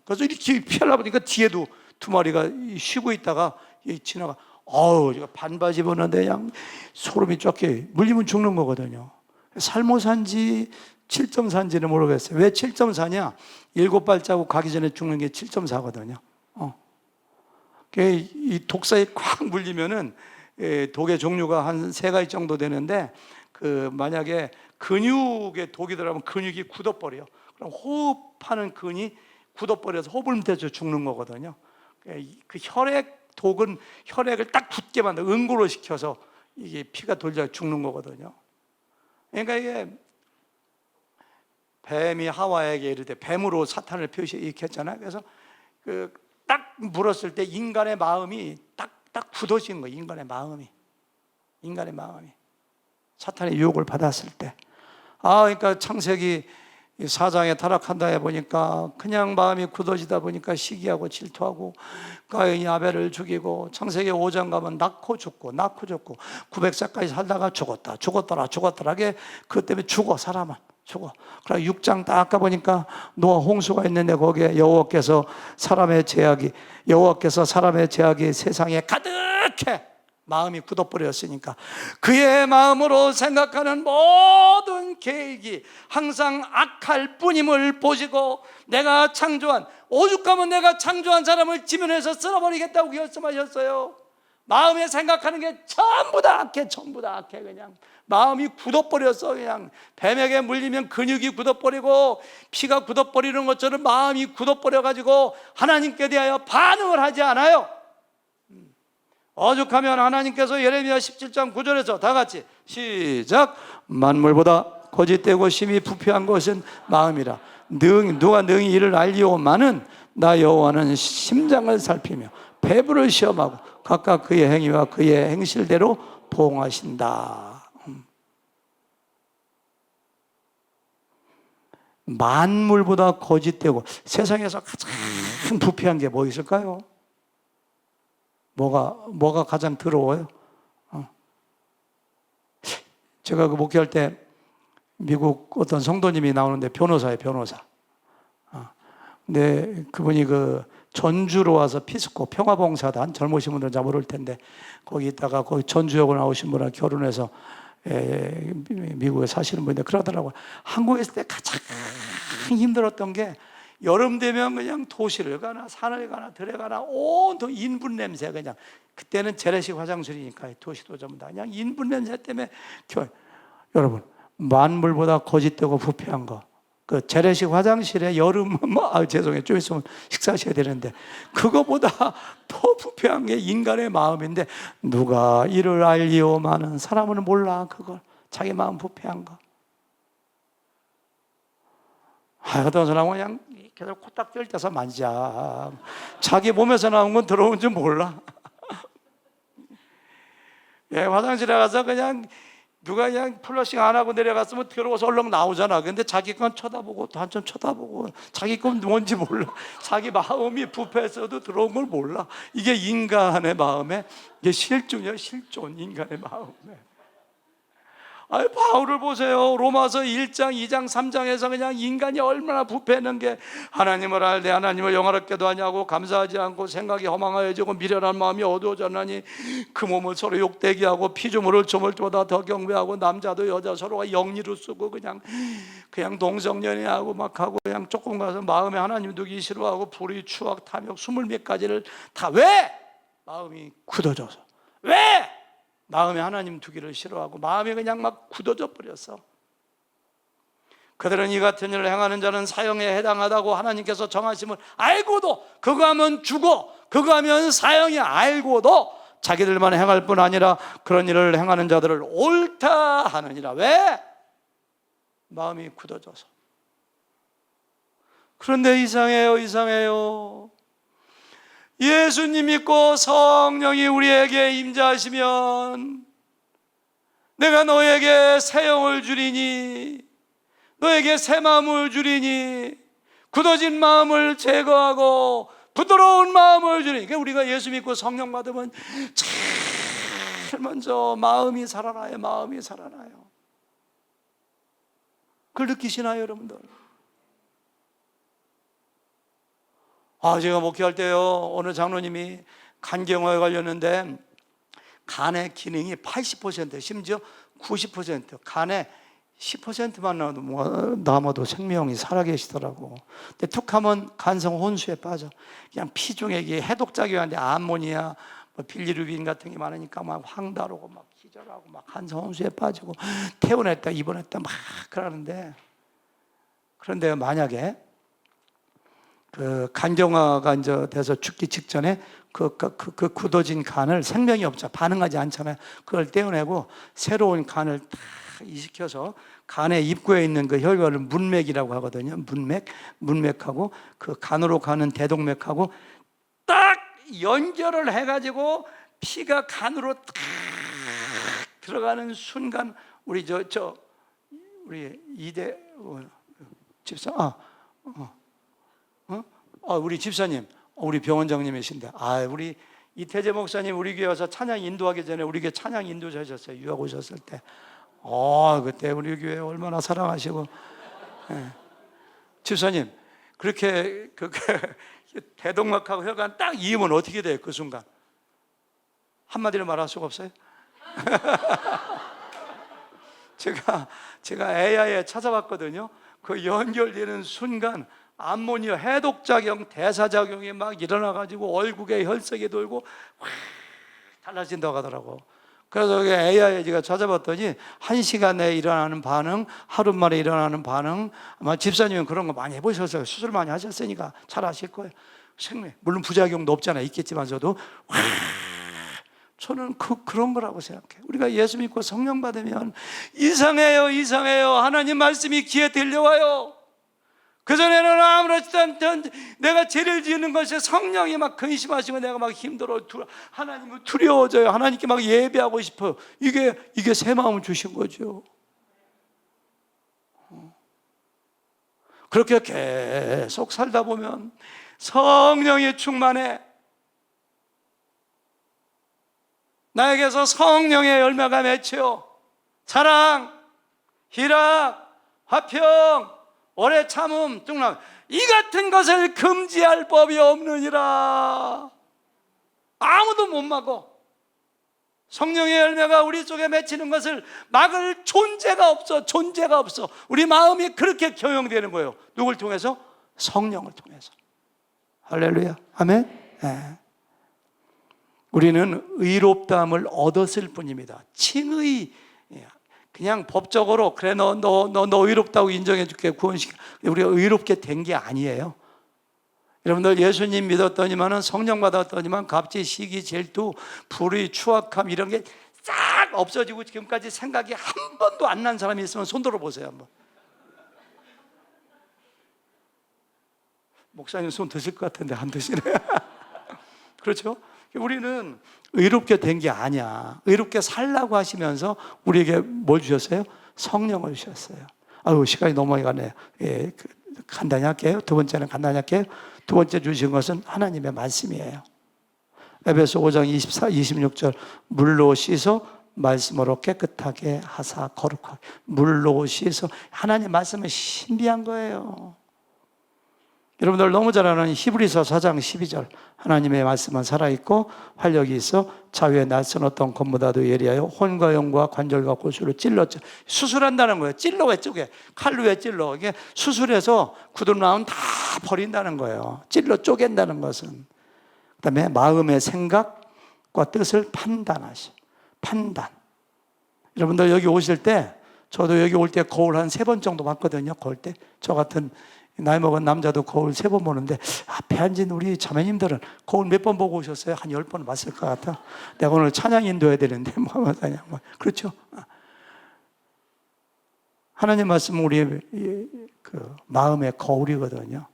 그래서 이렇게 피하려고 보니까 뒤에도 두 마리가 쉬고 있다가 지나가. 제가 반바지 입었는데 그냥 소름이 쫙게 물리면 죽는 거거든요. 살모산지 7.4인지는 모르겠어요. 왜 7.4냐? 7발자국 가기 전에 죽는 게 7.4거든요. 이 독사에 꽉 물리면은 독의 종류가 한 3가지 정도 되는데, 만약에 근육에 독이 들어가면 근육이 굳어버려요. 그럼 호흡하는 근이 굳어버려서 호흡을 못해서 죽는 거거든요. 그 독은 혈액을 딱 굳게 만들어 응고로 시켜서 이게 피가 돌자 죽는 거거든요. 그러니까 이게 뱀이 하와에게 이르되 뱀으로 사탄을 표시했잖아요. 그래서 딱 물었을 때 인간의 마음이 딱 굳어진 거예요. 인간의 마음이 사탄의 유혹을 받았을 때. 그러니까 창세기 4장에 타락한다 해보니까 그냥 마음이 굳어지다 보니까 시기하고 질투하고 가인이 아벨을 죽이고, 창세기 5장 가면 낳고 죽고 900세까지 살다가 죽었더라. 그것 때문에 죽어. 사람은 죽어. 그리고 6장 딱 가보니까 노아 홍수가 있는데 거기에 여호와께서 사람의 죄악이 세상에 가득해. 마음이 굳어버렸으니까 그의 마음으로 생각하는 모든 계획이 항상 악할 뿐임을 보시고, 내가 창조한, 오죽하면 내가 창조한 사람을 지면에서 쓸어버리겠다고 결심하셨어요. 마음에 생각하는 게 전부 다 악해. 그냥 마음이 굳어버렸어. 그냥 뱀에게 물리면 근육이 굳어버리고 피가 굳어버리는 것처럼 마음이 굳어버려가지고 하나님께 대하여 반응을 하지 않아요. 오죽하면 하나님께서 예레미야 17장 9절에서 다 같이 시작. 만물보다 거짓되고 심히 부패한 것은 마음이라. 누가 능히 이를 알리오마는 나 여호와는 심장을 살피며 배부를 시험하고 각각 그의 행위와 그의 행실대로 보응하신다. 만물보다 거짓되고, 세상에서 가장 부패한 게 뭐 있을까요? 뭐가 가장 더러워요? 제가 목회할 때 미국 어떤 성도님이 나오는데 변호사예요. 근데 그분이 전주로 와서 피스코 평화봉사단, 젊으신 분들은 잘 모를 텐데 거기 있다가 거기 전주역으로 나오신 분하고 결혼해서 미국에 사시는 분인데 그러더라고요. 한국에 있을 때 가장 힘들었던 게 여름 되면 그냥 도시를 가나 산을 가나 들에 가나 온통 인분 냄새. 그냥 그때는 재래식 화장실이니까 도시도 전부 다 그냥 인분 냄새 때문에 여러분, 만물보다 거짓되고 부패한 거 그 재래식 화장실에 여름 죄송해요. 좀 있으면 식사하셔야 되는데 그거보다 더 부패한 게 인간의 마음인데 누가 이를 알리오마는 사람은 몰라 그걸 자기 마음 부패한 거. 어떤 사람은 그냥 계속 코딱 뜰 때서 만지자. 자기 몸에서 나온 건 들어온 줄 몰라. 예, 화장실에 가서 그냥 누가 그냥 플러싱 안 하고 내려갔으면 들어와서 얼른 나오잖아. 근데 자기 건 쳐다보고 또 한참 쳐다보고 자기 건 뭔지 몰라. 자기 마음이 부패해서도 들어온 걸 몰라. 이게 인간의 마음에 이게 실존이야, 실존 인간의 마음에. 아니, 바울을 보세요. 로마서 1장, 2장, 3장에서 그냥 인간이 얼마나 부패했는 게 하나님을 알되 하나님을 영화롭게도 하냐고 감사하지 않고 생각이 허망하여지고 미련한 마음이 어두워졌나니 그 몸을 서로 욕되게 하고 피조물을 저물 때보다 더 경배하고 남자도 여자 서로가 영리로 쓰고 그냥 동성연애하고 막 하고 그냥 조금 가서 마음에 하나님 두기 싫어하고 불의, 추악, 탐욕 20몇 가지를 다 왜? 마음이 굳어져서. 왜? 마음에 하나님 두기를 싫어하고 마음이 그냥 막 굳어져 버렸어. 그들은 이 같은 일을 행하는 자는 사형에 해당하다고 하나님께서 정하심을 알고도 그거 하면 죽어, 그거 하면 사형이 알고도 자기들만 행할 뿐 아니라 그런 일을 행하는 자들을 옳다 하느니라. 왜? 마음이 굳어져서. 그런데 이상해요. 예수님 믿고 성령이 우리에게 임재하시면 내가 너에게 새 영을 주리니 너에게 새 마음을 주리니 굳어진 마음을 제거하고 부드러운 마음을 주리니. 그러니까 우리가 예수 믿고 성령 받으면 제일 먼저 마음이 살아나요. 마음이 살아나요. 그걸 느끼시나요, 여러분들? 제가 목회할 때요, 어느 장로님이 간경화에 걸렸는데 간의 기능이 80%, 심지어 90%, 간에 10%만 남아도 생명이 살아계시더라고. 근데 툭 하면 간성 혼수에 빠져. 그냥 피중액이 해독작용하는데 암모니아, 빌리루빈 같은 게 많으니까 막 황달하고 막 기절하고 막 간성 혼수에 빠지고 퇴원했다 입원했다 막 그러는데, 그런데 만약에 그 간경화가 이제 돼서 죽기 직전에 그 굳어진 간을 생명이 없죠. 반응하지 않잖아요. 그걸 떼어내고 새로운 간을 딱 이식혀서 간의 입구에 있는 그 혈관을 문맥이라고 하거든요. 문맥하고 그 간으로 가는 대동맥하고 딱 연결을 해가지고 피가 간으로 딱 들어가는 순간 우리 우리 이대 집사 우리 집사님, 우리 병원장님이신데, 우리 이태재 목사님 우리 교회 와서 찬양 인도하기 전에 우리 교회 찬양 인도하셨어요. 유학 오셨을 때. 그때 우리 교회 얼마나 사랑하시고. 집사님, 그렇게 대동맥하고 혈관 딱 이으면 어떻게 돼요? 그 순간 한마디로 말할 수가 없어요. 제가 AI에 찾아봤거든요. 그 연결되는 순간 암모니아 해독작용, 대사작용이 막 일어나가지고 얼굴에 혈색이 돌고 확 달라진다고 하더라고. 그래서 AI에 제가 찾아봤더니 1시간에 일어나는 반응, 하루 만에 일어나는 반응, 아마 집사님은 그런 거 많이 해보셨어요. 수술 많이 하셨으니까 잘 아실 거예요. 생명, 물론 부작용도 없잖아요. 있겠지만서도 저는 그런 거라고 생각해요. 우리가 예수 믿고 성령 받으면 이상해요. 하나님 말씀이 귀에 들려와요. 그전에는 아무렇지도 않던 내가 죄를 지는 것에 성령이 막 근심하시고 내가 막 힘들어, 하나님을 두려워져요. 하나님께 막 예배하고 싶어요. 이게 새 마음을 주신 거죠. 그렇게 계속 살다 보면 성령이 충만해. 나에게서 성령의 열매가 맺혀 사랑, 희락, 화평, 오래 참음, 뚝남, 이 같은 것을 금지할 법이 없느니라. 아무도 못 막어. 성령의 열매가 우리 속에 맺히는 것을 막을 존재가 없어. 우리 마음이 그렇게 경영되는 거예요. 누굴 통해서? 성령을 통해서. 할렐루야, 아멘. 네. 우리는 의롭다함을 얻었을 뿐입니다. 칭의, 그냥 법적으로 그래 너 의롭다고 인정해 줄게 구원시켜. 우리가 의롭게 된 게 아니에요. 여러분들 예수님 믿었더니만은 성령 받았더니만 갑질, 시기, 질투, 불의, 추악함 이런 게 싹 없어지고 지금까지 생각이 한 번도 안 난 사람이 있으면 손 들어 보세요 한번. 목사님 손 드실 것 같은데 안 드시네. 그렇죠? 우리는 의롭게 된 게 아니야. 의롭게 살라고 하시면서 우리에게 뭘 주셨어요? 성령을 주셨어요. 아유, 시간이 너무 가네요. 예, 간단히 할게요. 두 번째는 간단히 할게요. 두 번째 주신 것은 하나님의 말씀이에요. 에베소 5장 24, 26절 물로 씻어 말씀으로 깨끗하게 하사 거룩하게. 물로 씻어. 하나님 말씀은 신비한 거예요. 여러분들 너무 잘 아는 히브리서 4장 12절 하나님의 말씀은 살아있고 활력이 있어 자유의 낯선 어떤 검보다도 예리하여 혼과 영과 관절과 골수를 찔러 수술한다는 거예요. 찔러. 왜 쪼개? 칼로 왜 찔러? 이게 수술해서 굳은 마음 다 버린다는 거예요. 찔러 쪼갠다는 것은. 그 다음에 마음의 생각과 뜻을 판단하시. 판단. 여러분들 여기 오실 때 저도 여기 올 때 거울 한 3번 정도 봤거든요. 거울 때. 저 같은 나이 먹은 남자도 거울 3번 보는데 앞에 앉은 우리 자매님들은 거울 몇 번 보고 오셨어요? 한 10번 봤을 것 같아. 내가 오늘 찬양 인도해야 되는데 뭐 하냐. 그렇죠? 하나님 말씀은 우리의 그 마음의 거울이거든요.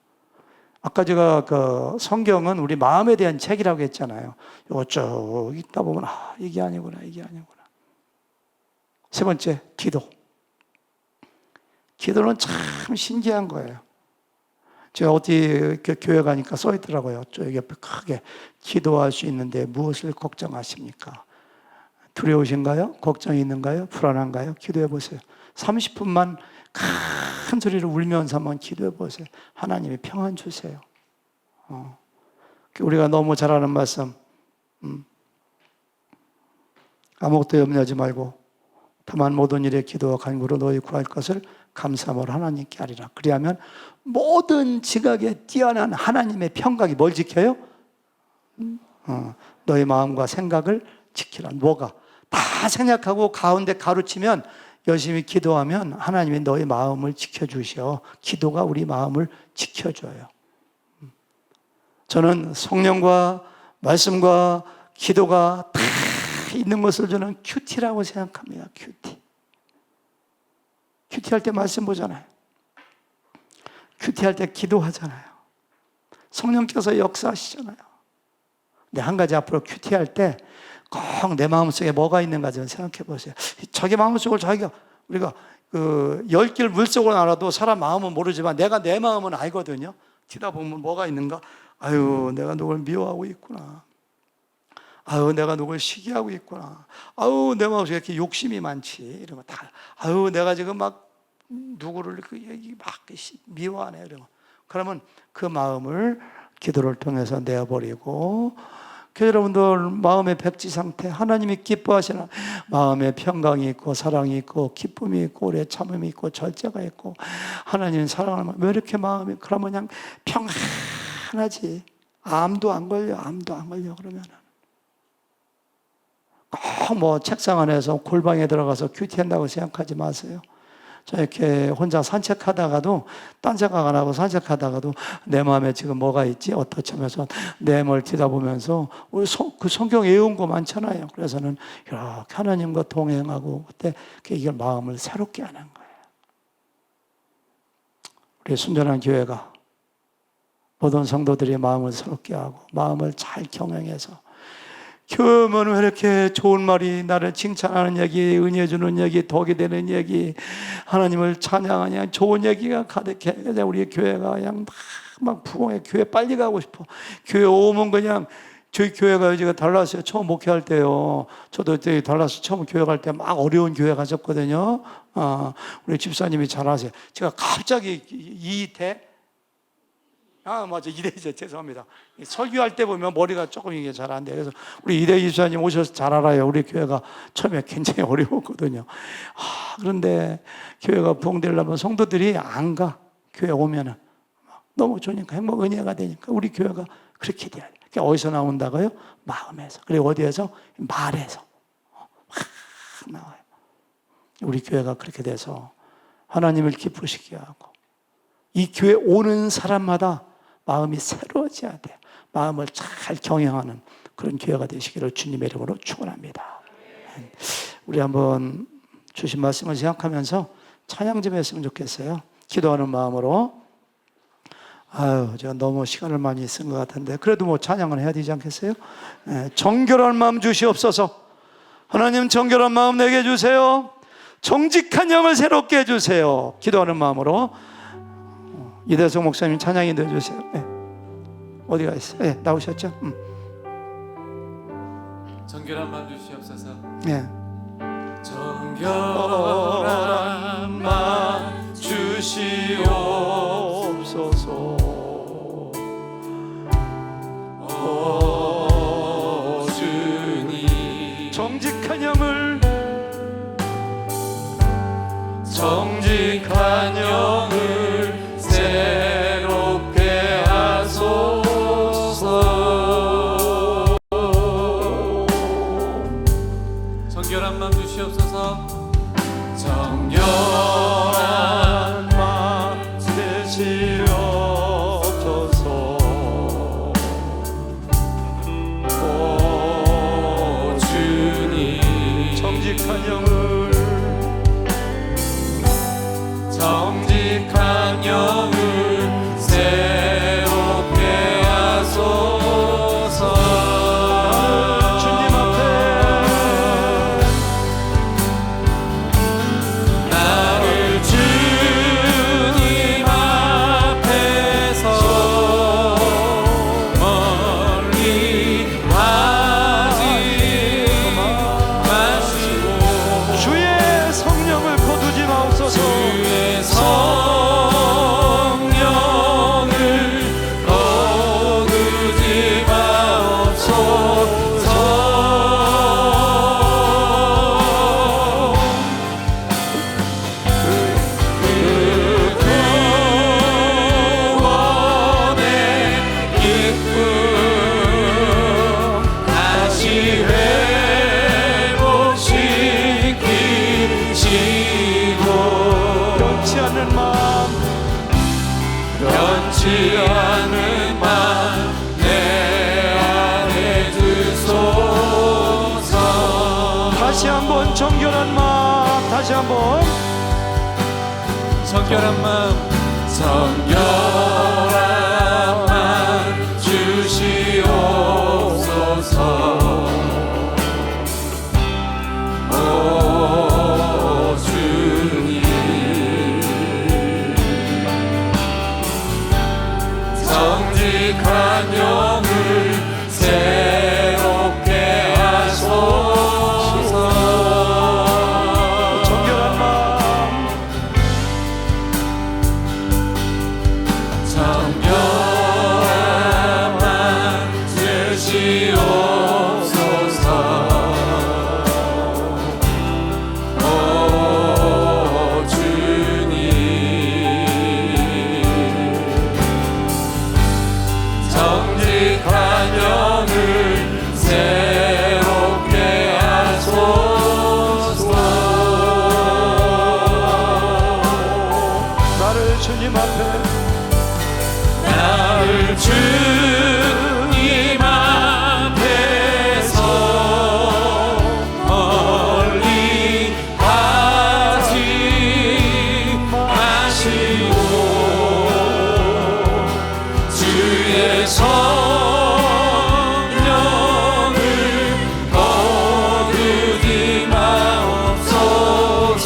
아까 제가 그 성경은 우리 마음에 대한 책이라고 했잖아요. 이거 쭉 읽다 보면 이게 아니구나, 이게 아니구나. 세 번째, 기도. 기도는 참 신기한 거예요. 제가 어디 교회 가니까 써 있더라고요. 저 옆에 크게 기도할 수 있는데 무엇을 걱정하십니까? 두려우신가요? 걱정이 있는가요? 불안한가요? 기도해 보세요. 30분만 큰 소리로 울면서 한번 기도해 보세요. 하나님이 평안 주세요. 우리가 너무 잘 아는 말씀, 아무것도 염려하지 말고 다만 모든 일에 기도와 간구로 너희 구할 것을 감사함으로 하나님께 하리라. 그리하면 모든 지각에 뛰어난 하나님의 평강이 뭘 지켜요? 너희 마음과 생각을 지키라. 뭐가? 다 생각하고 가운데 가로치면 열심히 기도하면 하나님이 너희 마음을 지켜주셔. 기도가 우리 마음을 지켜줘요. 저는 성령과 말씀과 기도가 다 있는 것을 저는 큐티라고 생각합니다. 큐티. 큐티할 때 말씀 보잖아요. 큐티할 때 기도하잖아요. 성령께서 역사하시잖아요. 근데 한 가지 앞으로 큐티할 때 꼭 내 마음속에 뭐가 있는가 좀 생각해 보세요. 자기 마음속을 우리가 그 10길 물속으로 알아도 사람 마음은 모르지만 내가 내 마음은 알거든요. 뒤다 보면 뭐가 있는가? 아유, 내가 누굴 미워하고 있구나. 아유, 내가 누굴 시기하고 있구나. 아유, 내 마음속에 이렇게 욕심이 많지. 이런 거 다. 아유, 내가 지금 막 누구를 막 미워하네. 이런 거. 그러면 그 마음을 기도를 통해서 내어버리고, 여러분들 마음의 백지 상태, 하나님이 기뻐하시는 마음에 평강이 있고 사랑이 있고 기쁨이 있고 오래 참음이 있고 절제가 있고 하나님 사랑하는 왜 이렇게 마음이 그러면 그냥 평안하지. 암도 안 걸려 그러면은 꼭 뭐 책상 안에서 골방에 들어가서 큐티한다고 생각하지 마세요. 저 이렇게 혼자 산책하다가도 딴 생각 안 하고 산책하다가도 내 마음에 지금 뭐가 있지? 어떻게 하면서 내 마음을 뒤다보면서 우리 그 성경 외운 거 많잖아요. 그래서는 이렇게 하나님과 동행하고 그때 이걸 마음을 새롭게 하는 거예요. 우리 순전한 교회가 모든 성도들이 마음을 새롭게 하고 마음을 잘 경영해서 교회 오면 왜 이렇게 좋은 말이 나를 칭찬하는 얘기, 은혜 주는 얘기, 덕이 되는 얘기, 하나님을 찬양하냐 좋은 얘기가 가득해. 우리 교회가 그냥 막 부흥해. 교회 빨리 가고 싶어. 교회 오면 그냥 저희 교회가 여기가 달라스에 처음 목회할 때요. 저도 그때 달라스 처음 교회 갈 때 막 어려운 교회 가셨거든요. 우리 집사님이 잘 아세요. 제가 갑자기 이태 맞아. 이대희죠. 죄송합니다. 설교할 때 보면 머리가 조금 이게 잘 안 돼요. 그래서 우리 이대희 집사님 오셔서 잘 알아요. 우리 교회가 처음에 굉장히 어려웠거든요. 그런데 교회가 부흥되려면 성도들이 안 가. 교회 오면은. 너무 좋으니까 행복 은혜가 되니까 우리 교회가 그렇게 돼야 돼요. 그게 어디서 나온다고요? 마음에서. 그리고 어디에서? 말에서. 나와요. 우리 교회가 그렇게 돼서 하나님을 기쁘시게 하고 이 교회 오는 사람마다 마음이 새로워져야 돼요. 마음을 잘 경영하는 그런 교회가 되시기를 주님의 이름으로 축원합니다. 우리 한번 주신 말씀을 생각하면서 찬양 좀 했으면 좋겠어요. 기도하는 마음으로. 제가 너무 시간을 많이 쓴 것 같은데 그래도 뭐 찬양은 해야 되지 않겠어요? 정결한 마음 주시옵소서. 하나님, 정결한 마음 내게 주세요. 정직한 영을 새롭게 해주세요. 기도하는 마음으로 이대성 목사님 찬양이 넣어주세요. 어디가 있어요? 나오셨죠? 정결한 마음 주시옵소서. 정결한 마음 주시옵소서. 오 주님, 정직한 영을 새롭게 하소서. 정결한 마음 주시옵소서. 정결한 마음 되시옵소서. 오 주님, 정직한 영을 새롭게 하소서. 나를 주님 앞에서 멀리 가지 마시고 주의 성령을 거두지 마옵소서. 주의 변치 않는 마음 내 안에 주소서. 다시 한번 정결한 마음, 다시 한번 정결한 마음 주시옵소서. 오 주님, 정직한 영을 새롭게 하소서. 정결한 마음, 정결한 마음 주시옵소서. 오 주님, 정직한 영을 새롭게 하소서. 나를 주님 앞에 주님 앞에서 멀리 가지 마시고 주의 성령을 거두지 마옵소서.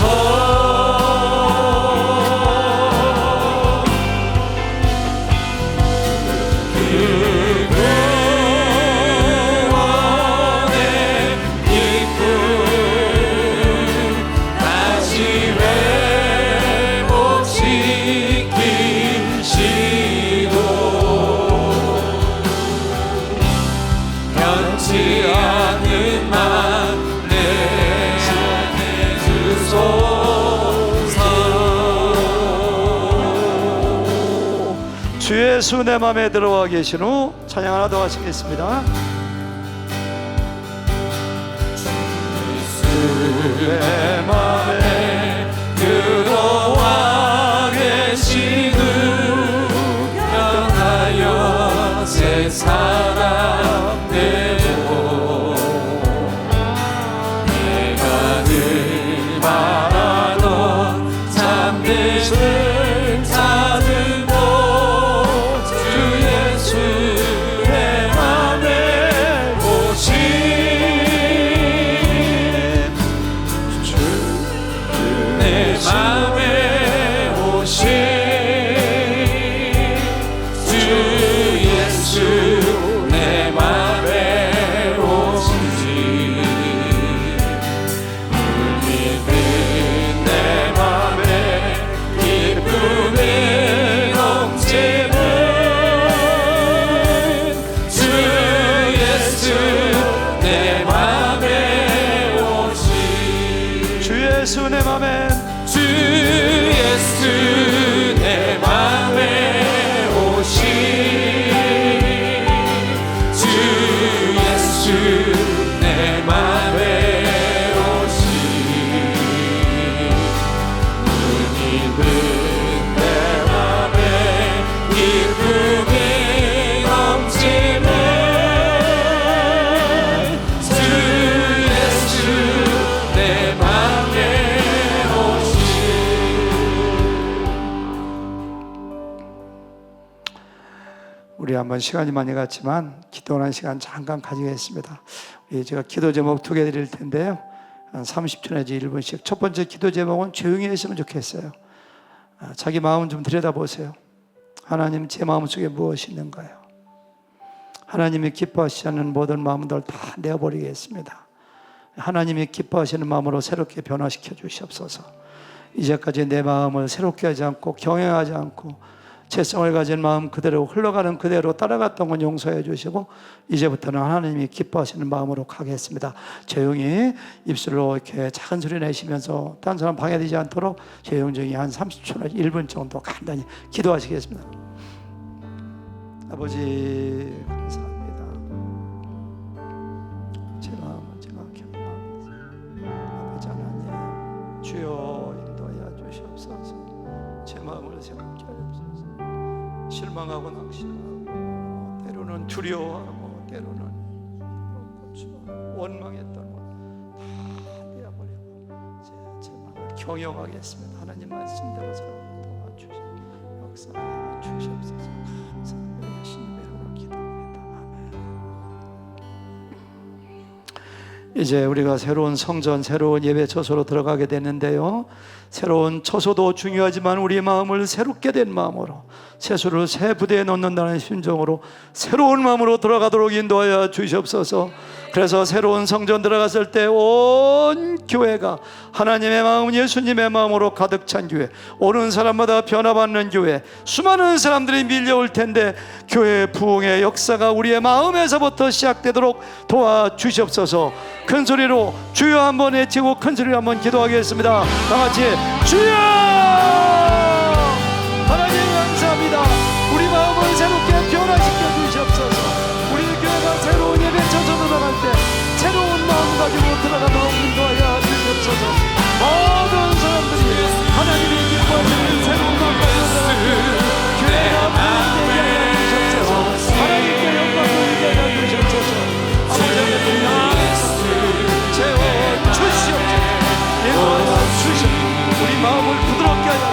변치 않는 마음 내 안에 주소서. 주 예수 내 맘에 들어와 계신 후 찬양 하나 더 하시겠습니다. 내 맘에 사랑 되고 내가 늘 바라던 참되신 찾은 곳 주 예수 내 맘에 오신 내 맘에 오신 주 예수 내 맘에 오시지 울리는 내 맘에 기쁨이 넘치는 주 예수 내 맘에 오시 주 예수 내 맘에 주 예수 내 맘에 오시 주 예수 내 맘에 오시 눈이 든 내 맘에 기쁨이 넘치는 주 예수 내 맘에 오시 우리 한번 시간이 많이 갔지만 기도하는 시간 잠깐 가지겠습니다. 제가 기도 제목 2개 드릴 텐데요. 한 30초 내지 1분씩. 첫 번째 기도 제목은 조용히 했으면 좋겠어요. 자기 마음 좀 들여다보세요. 하나님, 제 마음속에 무엇이 있는가요? 하나님이 기뻐하시지 않는 모든 마음들 다 내어버리겠습니다. 하나님이 기뻐하시는 마음으로 새롭게 변화시켜 주시옵소서. 이제까지 내 마음을 새롭게 하지 않고 경영하지 않고 죄성을 가진 마음 그대로 흘러가는 그대로 따라갔던 건 용서해 주시고 이제부터는 하나님이 기뻐하시는 마음으로 가겠습니다. 조용히 입술로 이렇게 작은 소리 내시면서 다른 사람 방해되지 않도록 조용히 한 30초나 1분 정도 간단히 기도하시겠습니다. 아버지 감사합니다. 제 마음을 제가 경외합니다. 아버지 하나님 주여 인도하여 주시옵소서. 제 마음을 새롭게 하옵소서. 실망하고 낙심하고 때로는 두려워하고 때로는 원망했던 것 다 내어버리고 제 마음을 경영하겠습니다. 하나님 말씀대로 살아가도록 도와주시고 역사하여 주시옵소서. 감사합니다. 예수님의 이름으로 기도합니다. 아멘. 이제 우리가 새로운 성전, 새로운 예배 처소로 들어가게 되는데요, 새로운 처소도 중요하지만 우리의 마음을 새롭게 된 마음으로 세수를 새 부대에 넣는다는 심정으로 새로운 마음으로 들어가도록 인도하여 주시옵소서. 그래서 새로운 성전 들어갔을 때 온 교회가 하나님의 마음, 예수님의 마음으로 가득 찬 교회, 오는 사람마다 변화받는 교회, 수많은 사람들이 밀려올 텐데 교회의 부흥의 역사가 우리의 마음에서부터 시작되도록 도와주시옵소서. 큰 소리로 주여 한번 외치고 큰 소리로 한번 기도하겠습니다. 다 같이 주여! 하나님 감사합니다. 우리 마음을 새롭게 변화시켜 주시옵소서. 우리 교회가 새로운 예배 처소로 들어갈 때 새로운 마음 가지고 들어가도록 인도하여 주시옵소서. 모든 사람들이 하나님이 기뻐하시는 새로운 마음 가지고 들어갈 때 교회가 부흥되게 하여 주시옵소서. 하나님께 영광 돌리게 하여 주시옵소서. 아버지 하나님 채워주시옵소서. 인도하여 주시옵소서. 우리 마음을 부드럽게 하여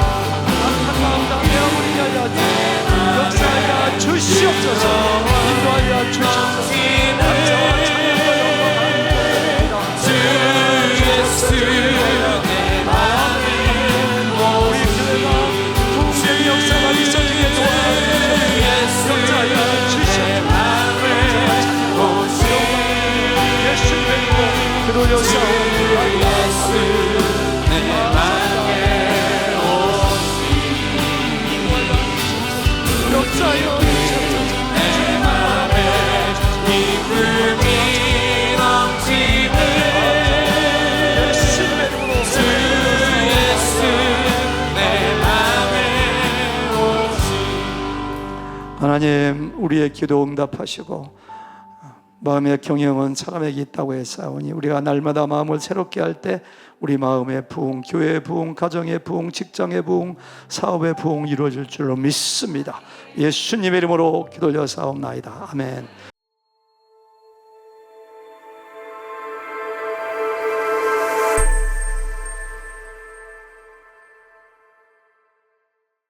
악한 마음 다 내어버리게 하여 역사하여 주시옵소서. 인도하여 주시옵소서. 감사와 찬양과 영광 주 예수 내 맘에 우리 교회가 부흥의 역사가 있어지게 도와주시옵소서. 역사하여 주시옵소서. 예수님의 이름으로 기도 역사하옵소서. 역사하여 주시옵소서. 내 맘에 기쁨이 넘치는 예수님의 이름으로 주 예수 내 맘에 오시. 하나님, 우리의 기도 응답하시고 마음의 경영은 사람에게 있다고 했사오니 우리가 날마다 마음을 새롭게 할 때 우리 마음의 부흥, 교회의 부흥, 가정의 부흥, 직장의 부흥, 사업의 부흥 이루어질 줄로 믿습니다. 예수님의 이름으로 기도드려 사옵나이다. 아멘.